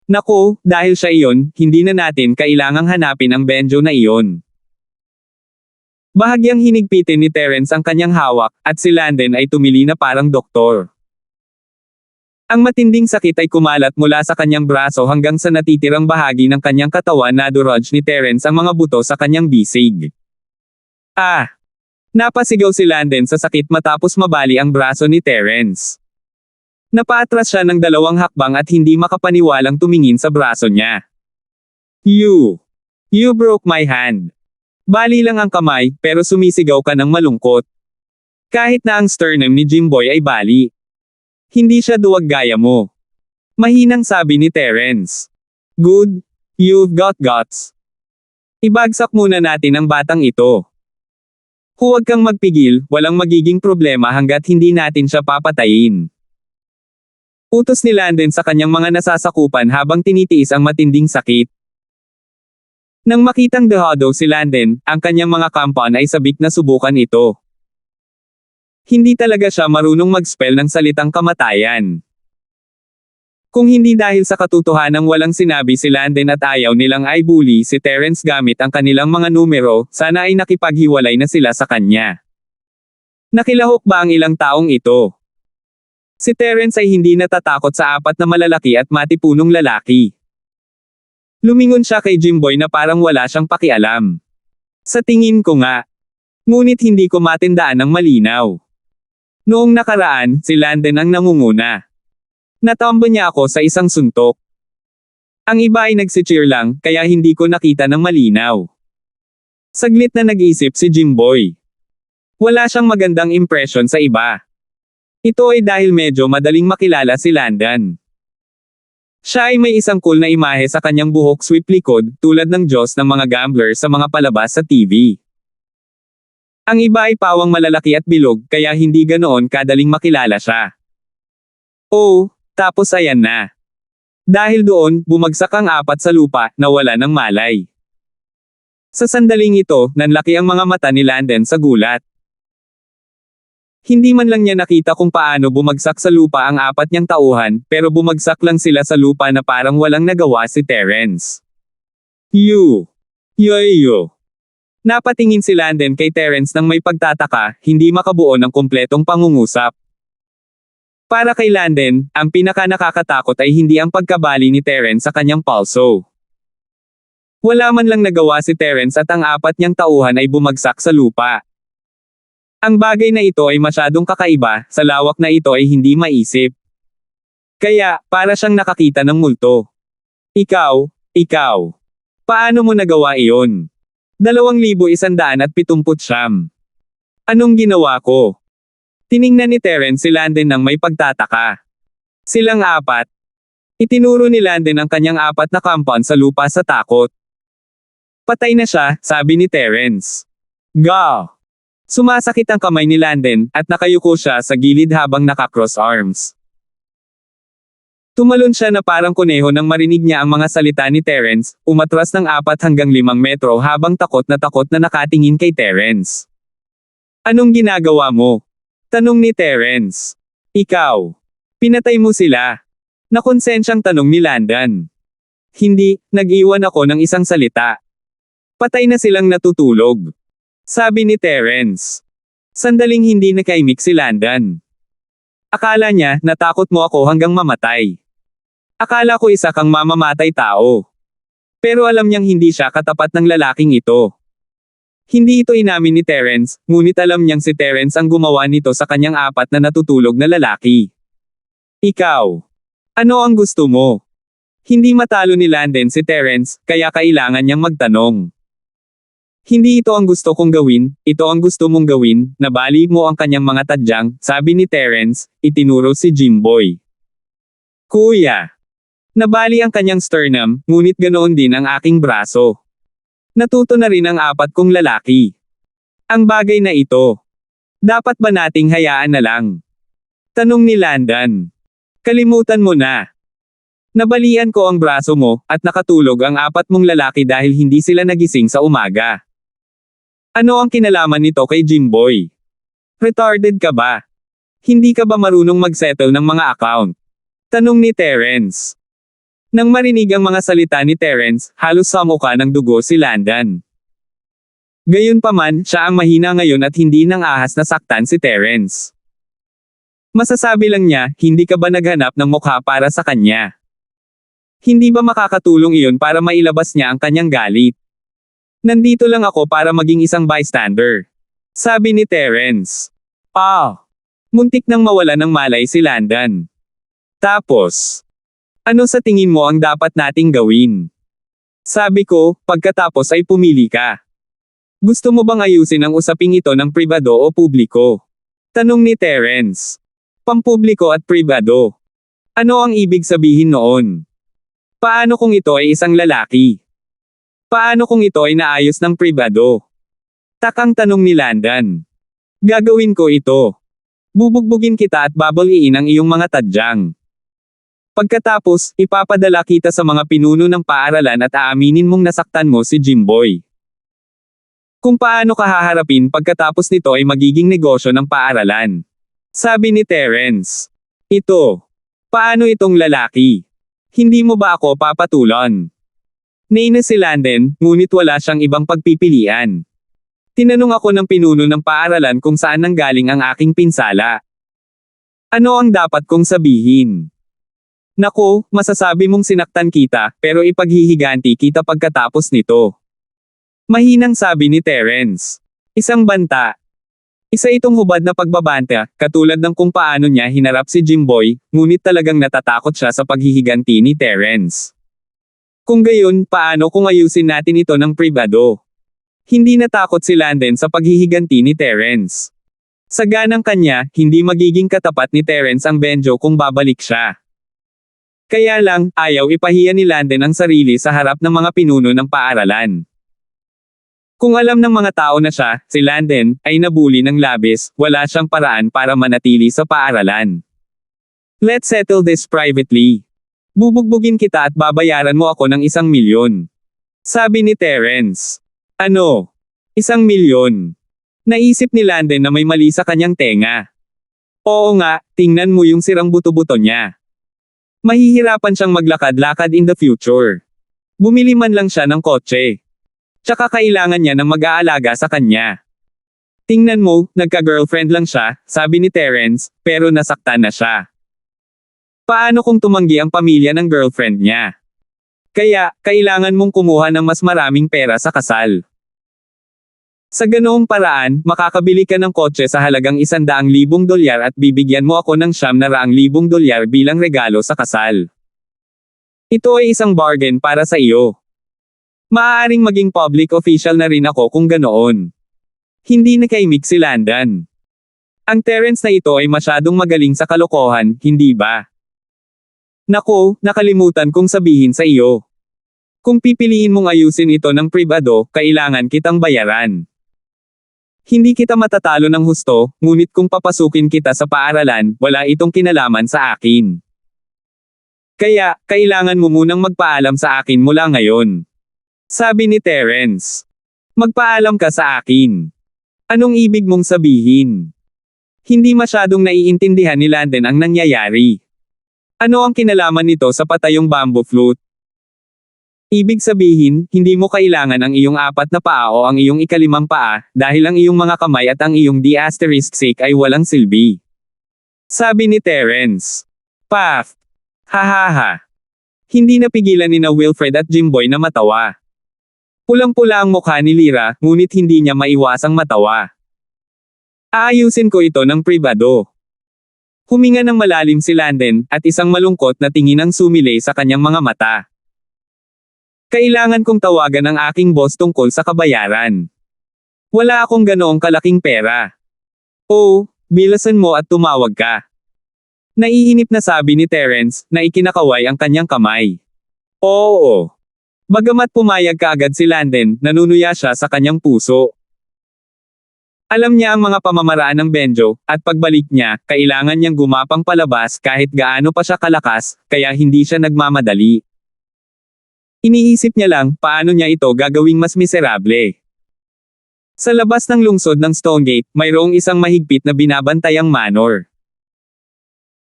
Naku, dahil siya iyon, hindi na natin kailangang hanapin ang Benjo na iyon. Bahagyang hinigpitin ni Terence ang kanyang hawak, at si Landen ay tumili na parang doktor. Ang matinding sakit ay kumalat mula sa kanyang braso hanggang sa natitirang bahagi ng kanyang katawan na nadurog ni Terence ang mga buto sa kanyang bisig. Napasigaw si Landen sa sakit matapos mabali ang braso ni Terence. Napaatras siya ng 2 hakbang at hindi makapaniwalang tumingin sa braso niya. You broke my hand. Bali lang ang kamay, pero sumisigaw ka ng malungkot. Kahit na ang sternum ni Jimboy ay bali. Hindi siya duwag gaya mo. Mahinang sabi ni Terence. Good, you've got guts. Ibagsak muna natin ang batang ito. Huwag kang magpigil, walang magiging problema hanggat hindi natin siya papatayin. Utos ni Landen sa kanyang mga nasasakupan habang tinitiis ang matinding sakit. Nang makitang dehado si Landen, ang kanyang mga kampan ay sabik na subukan ito. Hindi talaga siya marunong mag-spell ng salitang kamatayan. Kung hindi dahil sa katotohanang walang sinabi si Landen at ayaw nilang i-bully si Terence gamit ang kanilang mga numero, sana ay nakipaghiwalay na sila sa kanya. Nakilahok ba ang ilang taong ito? Si Terence ay hindi natatakot sa 4 na malalaki at matipunong lalaki. Lumingon siya kay Jimboy na parang wala siyang pakialam. Sa tingin ko nga. Ngunit hindi ko matindaan ng malinaw. Noong nakaraan, si Landen ang nangunguna. Natambo niya ako sa isang suntok. Ang iba ay nagsi-cheer lang, kaya hindi ko nakita ng malinaw. Saglit na nag-isip si Jimboy. Wala siyang magandang impression sa iba. Ito ay dahil medyo madaling makilala si Landen. Siya ay may isang cool na imahe sa kanyang buhok sweep likod, tulad ng Diyos ng mga gambler sa mga palabas sa TV. Ang iba ay pawang malalaki at bilog, kaya hindi ganoon kadaling makilala siya. Oh, tapos ayan na. Dahil doon, bumagsak ang 4 sa lupa, nawala ng malay. Sa sandaling ito, nanlaki ang mga mata ni Landen sa gulat. Hindi man lang niya nakita kung paano bumagsak sa lupa ang 4 niyang tauhan, pero bumagsak lang sila sa lupa na parang walang nagawa si Terence. Yo. Napatingin si Landen kay Terence nang may pagtataka, hindi makabuo ng kumpletong pangungusap. Para kay Landen, ang pinaka-nakakatakot ay hindi ang pagkabali ni Terence sa kanyang palso. Wala man lang nagawa si Terence at ang 4 niyang tauhan ay bumagsak sa lupa. Ang bagay na ito ay masyadong kakaiba, sa lawak na ito ay hindi maisip. Kaya, para siyang nakakita ng multo. Ikaw. Paano mo nagawa iyon? 2,179. Anong ginawa ko? Tiningnan ni Terence si Landon nang may pagtataka. Silang apat. Itinuro ni Landon ang kanyang apat na compound sa lupa sa takot. Patay na siya, sabi ni Terence. Ga! Sumasakit ang kamay ni Landon, at nakayuko siya sa gilid habang naka-cross arms. Tumalon siya na parang kuneho nang marinig niya ang mga salita ni Terence, umatras ng 4 hanggang 5 metro habang takot na nakatingin kay Terence. Anong ginagawa mo? Tanong ni Terence. Ikaw. Pinatay mo sila. Nakonsensyang tanong ni Landon. Hindi, nag-iwan ako ng isang salita. Patay na silang natutulog. Sabi ni Terence. Sandaling hindi nakaimik si Landon. Akala niya, natakot mo ako hanggang mamatay. Akala ko isa kang mamamatay tao. Pero alam niyang hindi siya katapat ng lalaking ito. Hindi ito inamin ni Terence, ngunit alam niyang si Terence ang gumawa nito sa kanyang 4 na natutulog na lalaki. Ikaw. Ano ang gusto mo? Hindi matalo ni Landon si Terence, kaya kailangan niyang magtanong. Hindi ito ang gusto kong gawin, ito ang gusto mong gawin, nabali mo ang kanyang mga tadyang, sabi ni Terence, itinuro si Jimboy. Kuya. Nabali ang kanyang sternum, ngunit ganoon din ang aking braso. Natuto na rin ang 4 kong lalaki. Ang bagay na ito. Dapat ba nating hayaan na lang? Tanong ni Landon. Kalimutan mo na. Nabalian ko ang braso mo, at nakatulog ang 4 mong lalaki dahil hindi sila nagising sa umaga. Ano ang kinalaman nito kay Jimboy? Retarded ka ba? Hindi ka ba marunong mag-settle ng mga account? Tanong ni Terence. Nang marinig ang mga salita ni Terence, halos samuka ng dugo si Landon. Gayunpaman, siya ang mahina ngayon at hindi nang ahas na saktan si Terence. Masasabi lang niya, hindi ka ba naghanap ng mukha para sa kanya? Hindi ba makakatulong iyon para mailabas niya ang kanyang galit? Nandito lang ako para maging isang bystander. Sabi ni Terence. Muntik nang mawala ng malay si Landon. Tapos, ano sa tingin mo ang dapat nating gawin? Sabi ko, pagkatapos ay pumili ka. Gusto mo bang ayusin ang usaping ito ng pribado o publiko? Tanong ni Terence. Pampubliko at pribado. Ano ang ibig sabihin noon? Paano kung ito ay isang lalaki? Paano kung ito ay naayos ng pribado? Takang tanong ni Landon. Gagawin ko ito. Bubugbugin kita at babaliin ang iyong mga tadyang. Pagkatapos, ipapadala kita sa mga pinuno ng paaralan at aaminin mong nasaktan mo si Jimboy. Kung paano ka haharapin pagkatapos nito ay magiging negosyo ng paaralan. Sabi ni Terence. Ito. Paano itong lalaki? Hindi mo ba ako papatulan? Nainis si Landon, ngunit wala siyang ibang pagpipilian. Tinanong ako ng pinuno ng paaralan kung saan nanggaling ang aking pinsala. Ano ang dapat kong sabihin? Nako, masasabi mong sinaktan kita, pero ipaghihiganti kita pagkatapos nito. Mahinang sabi ni Terence. Isang banta. Isa itong hubad na pagbabanta, katulad ng kung paano niya hinarap si Jimboy, ngunit talagang natatakot siya sa paghihiganti ni Terence. Kung gayon, paano kung ayusin natin ito ng pribado? Hindi natakot si Landon sa paghihiganti ni Terence. Sa ganang kanya, hindi magiging katapat ni Terence ang Benjo kung babalik siya. Kaya lang, ayaw ipahiya ni Landon ang sarili sa harap ng mga pinuno ng paaralan. Kung alam ng mga tao na siya, si Landon, ay nabuli ng labis, wala siyang paraan para manatili sa paaralan. Let's settle this privately. Bubugbugin kita at babayaran mo ako ng 1,000,000. Sabi ni Terence. Ano? 1,000,000. Naisip ni Landon na may mali sa kanyang tenga. Oo nga, tingnan mo yung sirang buto-buto niya. Mahihirapan siyang maglakad-lakad in the future. Bumili man lang siya ng kotse. Tsaka kailangan niya ng mag-aalaga sa kanya. Tingnan mo, nagka-girlfriend lang siya, sabi ni Terence, pero nasaktan na siya. Paano kung tumanggi ang pamilya ng girlfriend niya? Kaya, kailangan mong kumuha ng mas maraming pera sa kasal. Sa ganoong paraan, makakabili ka ng kotse sa halagang $100,000 at bibigyan mo ako ng $900,000 bilang regalo sa kasal. Ito ay isang bargain para sa iyo. Maaaring maging public official na rin ako kung ganoon. Hindi nakaimik si Landon. Ang Terence na ito ay masyadong magaling sa kalokohan, hindi ba? Nako, nakalimutan kong sabihin sa iyo. Kung pipiliin mong ayusin ito ng pribado, kailangan kitang bayaran. Hindi kita matatalo ng husto, ngunit kung papasukin kita sa paaralan, wala itong kinalaman sa akin. Kaya, kailangan mo munang magpaalam sa akin mula ngayon. Sabi ni Terence. Magpaalam ka sa akin. Anong ibig mong sabihin? Hindi masyadong naiintindihan ni Landon ang nangyayari. Ano ang kinalaman nito sa patayong bamboo flute? Ibig sabihin, hindi mo kailangan ang iyong 4 na paa o ang iyong 5 paa, dahil ang iyong mga kamay at ang iyong D*6 ay walang silbi. Sabi ni Terence. Paf! Hahaha. Hindi napigilan ni na Wilfred at Jimboy na matawa. Pulang-pula ang mukha ni Lyra, ngunit hindi niya maiwasang matawa. Aayusin ko ito ng pribado. Huminga ng malalim si Landon, at isang malungkot na tingin ang sumilay sa kanyang mga mata. Kailangan kong tawagan ang aking boss tungkol sa kabayaran. Wala akong ganoong kalaking pera. Oh, bilasan mo at tumawag ka. Naiinip na sabi ni Terence, na ikinakaway ang kanyang kamay. Oo. Bagamat pumayag kaagad si Landon, nanunuya siya sa kanyang puso. Alam niya ang mga pamamaraan ng Benjo, at pagbalik niya, kailangan niyang gumapang palabas kahit gaano pa siya kalakas, kaya hindi siya nagmamadali. Iniisip niya lang, paano niya ito gagawing mas miserable. Sa labas ng lungsod ng Stonegate, mayroong isang mahigpit na binabantayang manor.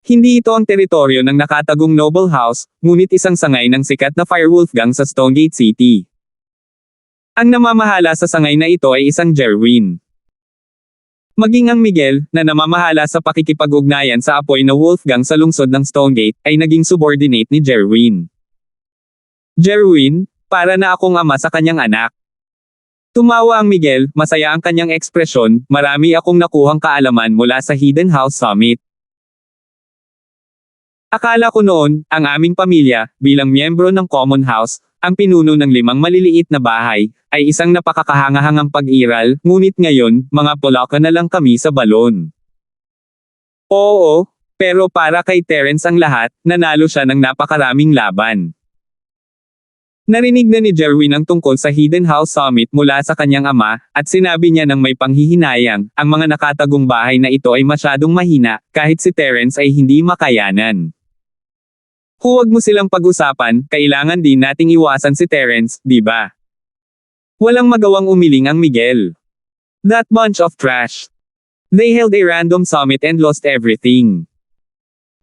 Hindi ito ang teritoryo ng nakatagong noble house, ngunit isang sangay ng sikat na Firewolf gang sa Stonegate City. Ang namamahala sa sangay na ito ay isang Jerwin. Maging ang Miguel, na namamahala sa pakikipag-ugnayan sa apoy na Wolfgang sa lungsod ng Stonegate, ay naging subordinate ni Jerwin. Jerwin, para na akong ama sa kanyang anak. Tumawa ang Miguel, masaya ang kanyang ekspresyon, marami akong nakuhang kaalaman mula sa Hidden House Summit. Akala ko noon, ang aming pamilya, bilang miyembro ng Common House, ang pinuno ng 5 maliliit na bahay, ay isang napakakahangahangang pag-iral, ngunit ngayon, mga Polaka na lang kami sa balon. Oo, pero para kay Terence ang lahat, nanalo siya ng napakaraming laban. Narinig na ni Jerwin ang tungkol sa Hidden House Summit mula sa kanyang ama, at sinabi niya ng may panghihinayang, ang mga nakatagong bahay na ito ay masyadong mahina, kahit si Terence ay hindi makayanan. Huwag mo silang pag-usapan, kailangan din nating iwasan si Terence, di ba? Walang magawang umiling ang Miguel. That bunch of trash. They held a random summit and lost everything.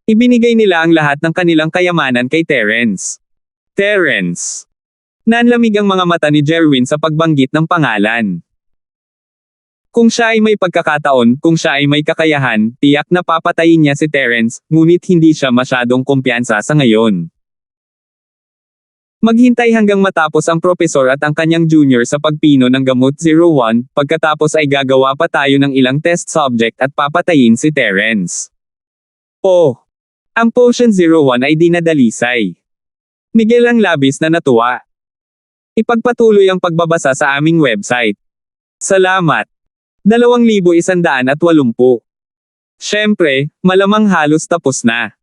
Ibinigay nila ang lahat ng kanilang kayamanan kay Terence. Terence. Nanlamig ang mga mata ni Jerwin sa pagbanggit ng pangalan. Kung siya ay may pagkakataon, kung siya ay may kakayahan, tiyak na papatayin niya si Terence, ngunit hindi siya masyadong kumpiyansa sa ngayon. Maghintay hanggang matapos ang propesor at ang kanyang junior sa pagpino ng gamot 01, pagkatapos ay gagawa pa tayo ng ilang test subject at papatayin si Terence. Oh! Ang potion 01 ay dinadalisay. Miguel ang labis na natuwa. Ipagpatuloy ang pagbabasa sa aming website. Salamat. 2,180. Siyempre, malamang halos tapos na.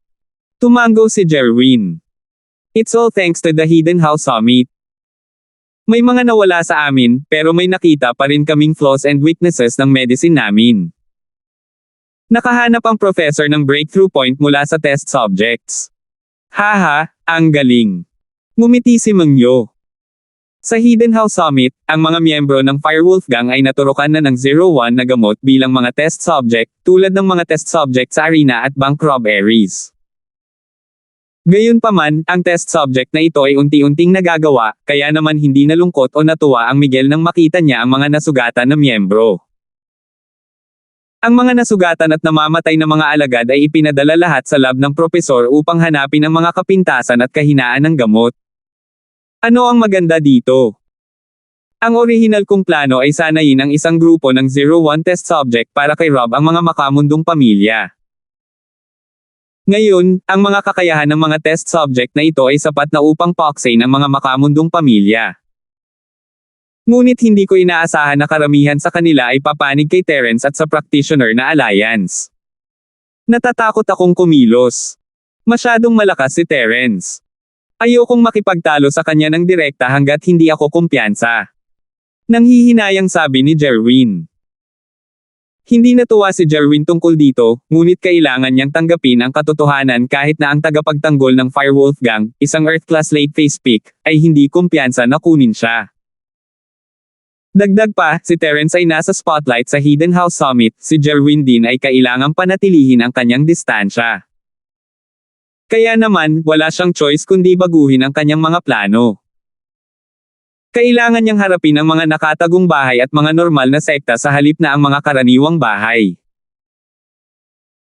Tumango si Jerwin. It's all thanks to the Hidden House Summit. May mga nawala sa amin, pero may nakita pa rin kaming flaws and weaknesses ng medicine namin. Nakahanap ang professor ng breakthrough point mula sa test subjects. Haha, ang galing. Ngumiti si Mangyo. Sa Hidden House Summit, ang mga miyembro ng Firewolf gang ay naturukan na ng 01 na gamot bilang mga test subject, tulad ng mga test subject sa arena at bank robberies. Gayunpaman, ang test subject na ito ay unti-unting nagagawa, kaya naman hindi nalungkot o natuwa ang Miguel nang makita niya ang mga nasugatan na miyembro. Ang mga nasugatan at namamatay na mga alagad ay ipinadala lahat sa lab ng propesor upang hanapin ang mga kapintasan at kahinaan ng gamot. Ano ang maganda dito? Ang orihinal kong plano ay sanayin ang isang grupo ng 01 test subject para kay Rob ang mga makamundong pamilya. Ngayon, ang mga kakayahan ng mga test subject na ito ay sapat na upang paksain ang mga makamundong pamilya. Ngunit hindi ko inaasahan na karamihan sa kanila ay papanig kay Terence at sa practitioner na alliance. Natatakot akong kumilos. Masyadong malakas si Terence. Ayokong makipagtalo sa kanya ng direkta hanggat hindi ako kumpiyansa. Nanghihinayang sabi ni Jerwin. Hindi natuwa si Jerwin tungkol dito, ngunit kailangan niyang tanggapin ang katotohanan kahit na ang tagapagtanggol ng Firewolf Gang, isang Earth-class late-phase pick, ay hindi kumpiyansa na kunin siya. Dagdag pa, si Terence ay nasa spotlight sa Hidden House Summit, si Jerwin din ay kailangang panatilihin ang kanyang distansya. Kaya naman, wala siyang choice kundi baguhin ang kanyang mga plano. Kailangan niyang harapin ang mga nakatagong bahay at mga normal na sekta sa halip na ang mga karaniwang bahay.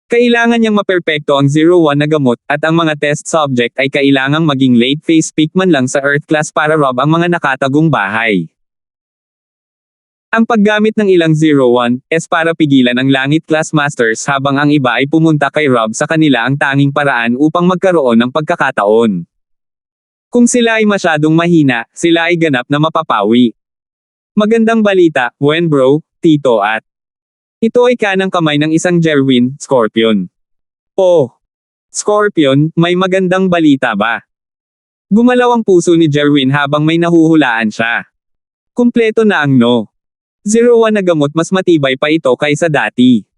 Kailangan niyang maperpekto ang 01 na gamot, at ang mga test subject ay kailangang maging late phase pick man lang sa Earth class para rob ang mga nakatagong bahay. Ang paggamit ng ilang 01 is para pigilan ang Langit Class Masters habang ang iba ay pumunta kay Rob sa kanila ang tanging paraan upang magkaroon ng pagkakataon. Kung sila ay masyadong mahina, sila ay ganap na mapapawi. Magandang balita, Wen bro, Tito at. Ito ay kanang kamay ng isang Jerwin, Scorpion. Oh! Scorpion, may magandang balita ba? Gumalaw ang puso ni Jerwin habang may nahuhulaan siya. Kumpleto na ang no. 01 na gamot mas matibay pa ito kaysa dati.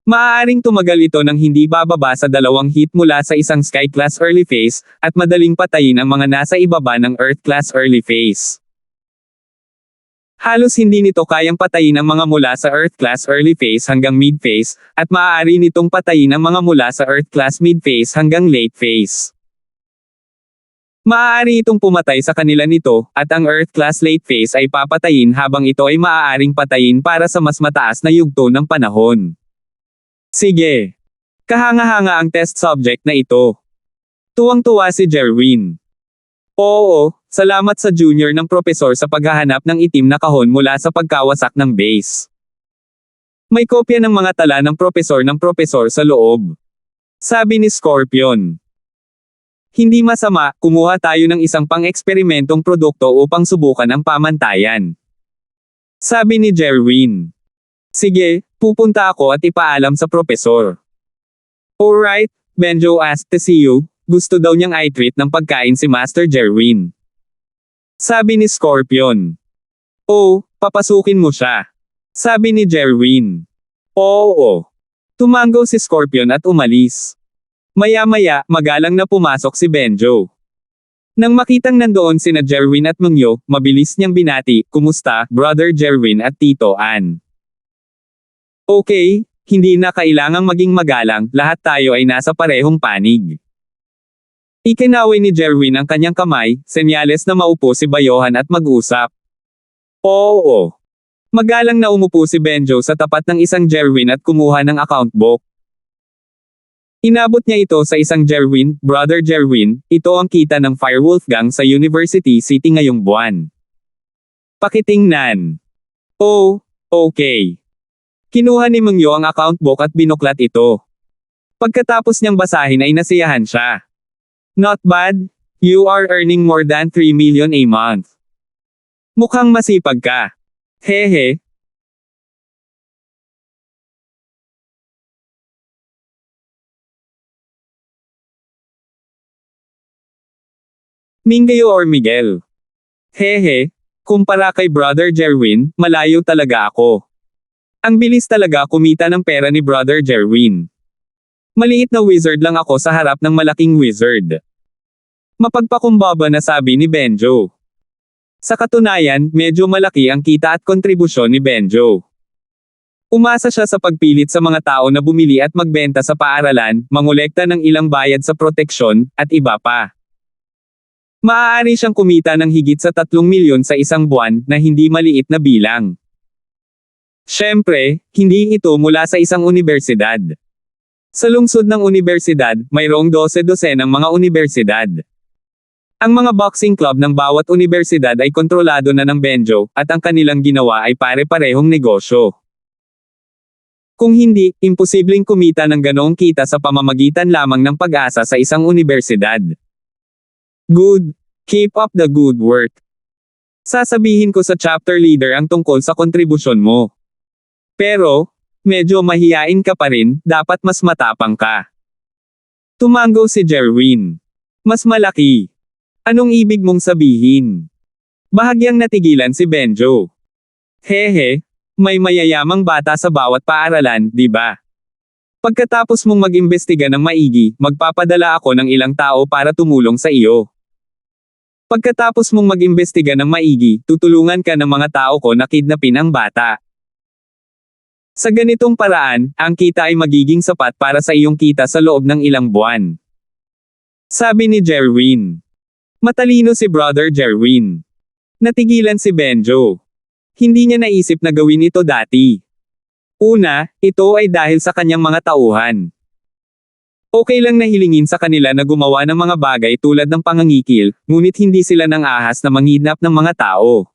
Maaaring tumagal ito ng hindi bababa sa 2 hit mula sa isang Sky Class Early Phase, at madaling patayin ang mga nasa ibaba ng Earth Class Early Phase. Halos hindi nito kayang patayin ang mga mula sa Earth Class Early Phase hanggang Mid Phase, at maaari nitong patayin ang mga mula sa Earth Class Mid Phase hanggang Late Phase. Maaari itong pumatay sa kanila nito, at ang Earth Class Late Phase ay papatayin habang ito ay maaaring patayin para sa mas mataas na yugto ng panahon. Sige. Kahanga-hanga ang test subject na ito. Tuwang-tuwa si Jerwin. Oo, salamat sa junior ng propesor sa paghahanap ng itim na kahon mula sa pagkawasak ng base. May kopya ng mga tala ng propesor sa loob. Sabi ni Scorpion. Hindi masama, kumuha tayo ng isang pang-eksperimentong produkto upang subukan ang pamantayan. Sabi ni Jerwin. Sige, pupunta ako at ipaalam sa propesor. Alright, Benjo asked to see you. Gusto daw niyang i-treat ng pagkain si Master Jerwin. Sabi ni Scorpion. Oh, papasukin mo siya. Sabi ni Jerwin. Oo. Tumango si Scorpion at umalis. Maya-maya, magalang na pumasok si Benjo. Nang makitang nandoon sina Jerwin at Mungyo, mabilis niyang binati, "Kumusta, Brother Jerwin at Tito Ann?" Okay, hindi na kailangang maging magalang, lahat tayo ay nasa parehong panig. Ikinaway ni Jerwin ang kanyang kamay, senyales na maupo si Bayohan at mag-usap. Oo. Magalang na umupo si Benjo sa tapat ng isang Jerwin at kumuha ng account book. Inabot niya ito sa isang Jerwin, Brother Jerwin, ito ang kita ng Firewolf Gang sa University City ngayong buwan. Pakitingnan. Oh, okay. Kinuha ni Mungyo ang account book at binuklat ito. Pagkatapos niyang basahin ay nasiyahan siya. Not bad, you are earning more than 3 million a month. Mukhang masipag ka. Hehe. Mingayo or Miguel? Hehe, kumpara kay Brother Jerwin, malayo talaga ako. Ang bilis talaga kumita ng pera ni Brother Jerwin. Maliit na wizard lang ako sa harap ng malaking wizard. Mapagpakumbaba na sabi ni Benjo. Sa katunayan, medyo malaki ang kita at kontribusyon ni Benjo. Umasa siya sa pagpilit sa mga tao na bumili at magbenta sa paaralan, mangolekta ng ilang bayad sa proteksyon, at iba pa. Maaari siyang kumita ng higit sa 3 milyon sa isang buwan, na hindi maliit na bilang. Siyempre, hindi ito mula sa isang universidad. Sa lungsod ng universidad, mayroong 12 ng mga universidad. Ang mga boxing club ng bawat unibersidad ay kontrolado na ng Benjo, at ang kanilang ginawa ay pare-parehong negosyo. Kung hindi, imposibleng kumita ng ganoong kita sa pamamagitan lamang ng pag-asa sa isang unibersidad. Good. Keep up the good work. Sasabihin ko sa chapter leader ang tungkol sa kontribusyon mo. Pero, medyo mahiyain ka pa rin, dapat mas matapang ka. Tumango si Jerwin. Mas malaki. Anong ibig mong sabihin? Bahagyang natigilan si Benjo. Hehe, may mayayamang bata sa bawat paaralan, di ba? Pagkatapos mong mag-imbestiga ng maigi, magpapadala ako ng ilang tao para tumulong sa iyo. Pagkatapos mong mag-imbestiga ng maigi, tutulungan ka ng mga tao ko na kidnapin ang bata. Sa ganitong paraan, ang kita ay magiging sapat para sa iyong kita sa loob ng ilang buwan. Sabi ni Jerwin. Matalino si Brother Jerwin. Natigilan si Benjo. Hindi niya naisip na gawin ito dati. Una, ito ay dahil sa kanyang mga tauhan. Okay lang na hilingin sa kanila na gumawa ng mga bagay tulad ng pangangikil, ngunit hindi sila nang ahas na manghidnap ng mga tao.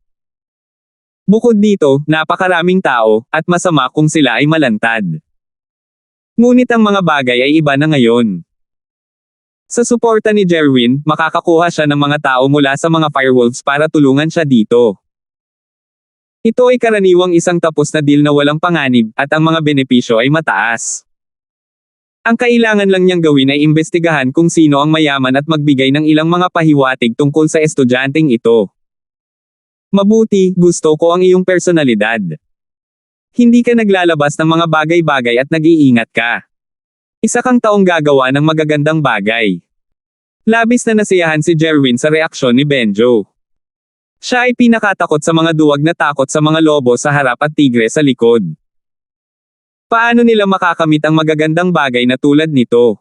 Bukod dito, napakaraming tao, at masama kung sila ay malantad. Ngunit ang mga bagay ay iba na ngayon. Sa suporta ni Jerwin, makakakuha siya ng mga tao mula sa mga firewolves para tulungan siya dito. Ito ay karaniwang isang tapos na deal na walang panganib, at ang mga benepisyo ay mataas. Ang kailangan lang niyang gawin ay imbestigahan kung sino ang mayaman at magbigay ng ilang mga pahiwatig tungkol sa estudyanteng ito. Mabuti, gusto ko ang iyong personalidad. Hindi ka naglalabas ng mga bagay-bagay at nag-iingat ka. Isa kang taong gagawa ng magagandang bagay. Labis na nasiyahan si Jerwin sa reaksyon ni Benjo. Siya ay pinakatakot sa mga duwag na takot sa mga lobo sa harap at tigre sa likod. Paano nila makakamit ang magagandang bagay na tulad nito?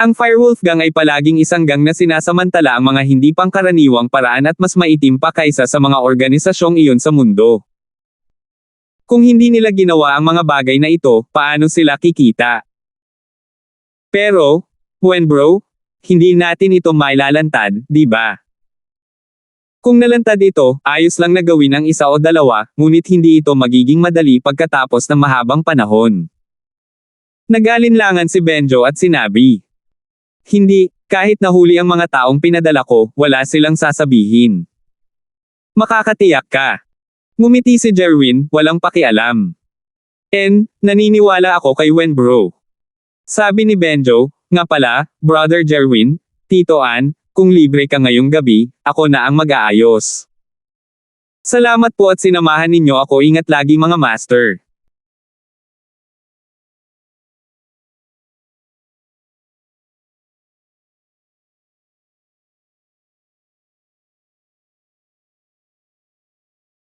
Ang Firewolf Gang ay palaging isang gang na sinasamantala ang mga hindi pangkaraniwang paraan at mas maitim pa kaysa sa mga organisasyong iyon sa mundo. Kung hindi nila ginawa ang mga bagay na ito, paano sila kikita? Pero, bro, hindi natin ito mailalantad, di ba? Kung nalantad ito, ayos lang na gawin ang isa o dalawa, ngunit hindi ito magiging madali pagkatapos ng mahabang panahon. Nag-alinlangan si Benjo at sinabi. Hindi, kahit nahuli ang mga taong pinadala ko, wala silang sasabihin. Makakatiyak ka. Ngumiti si Jerwin, walang pakialam. Naniniwala ako kay bro. Sabi ni Benjo, nga pala, Brother Jerwin, Tito Ann, kung libre ka ngayong gabi, ako na ang mag-aayos. Salamat po at sinamahan ninyo ako, ingat lagi mga master.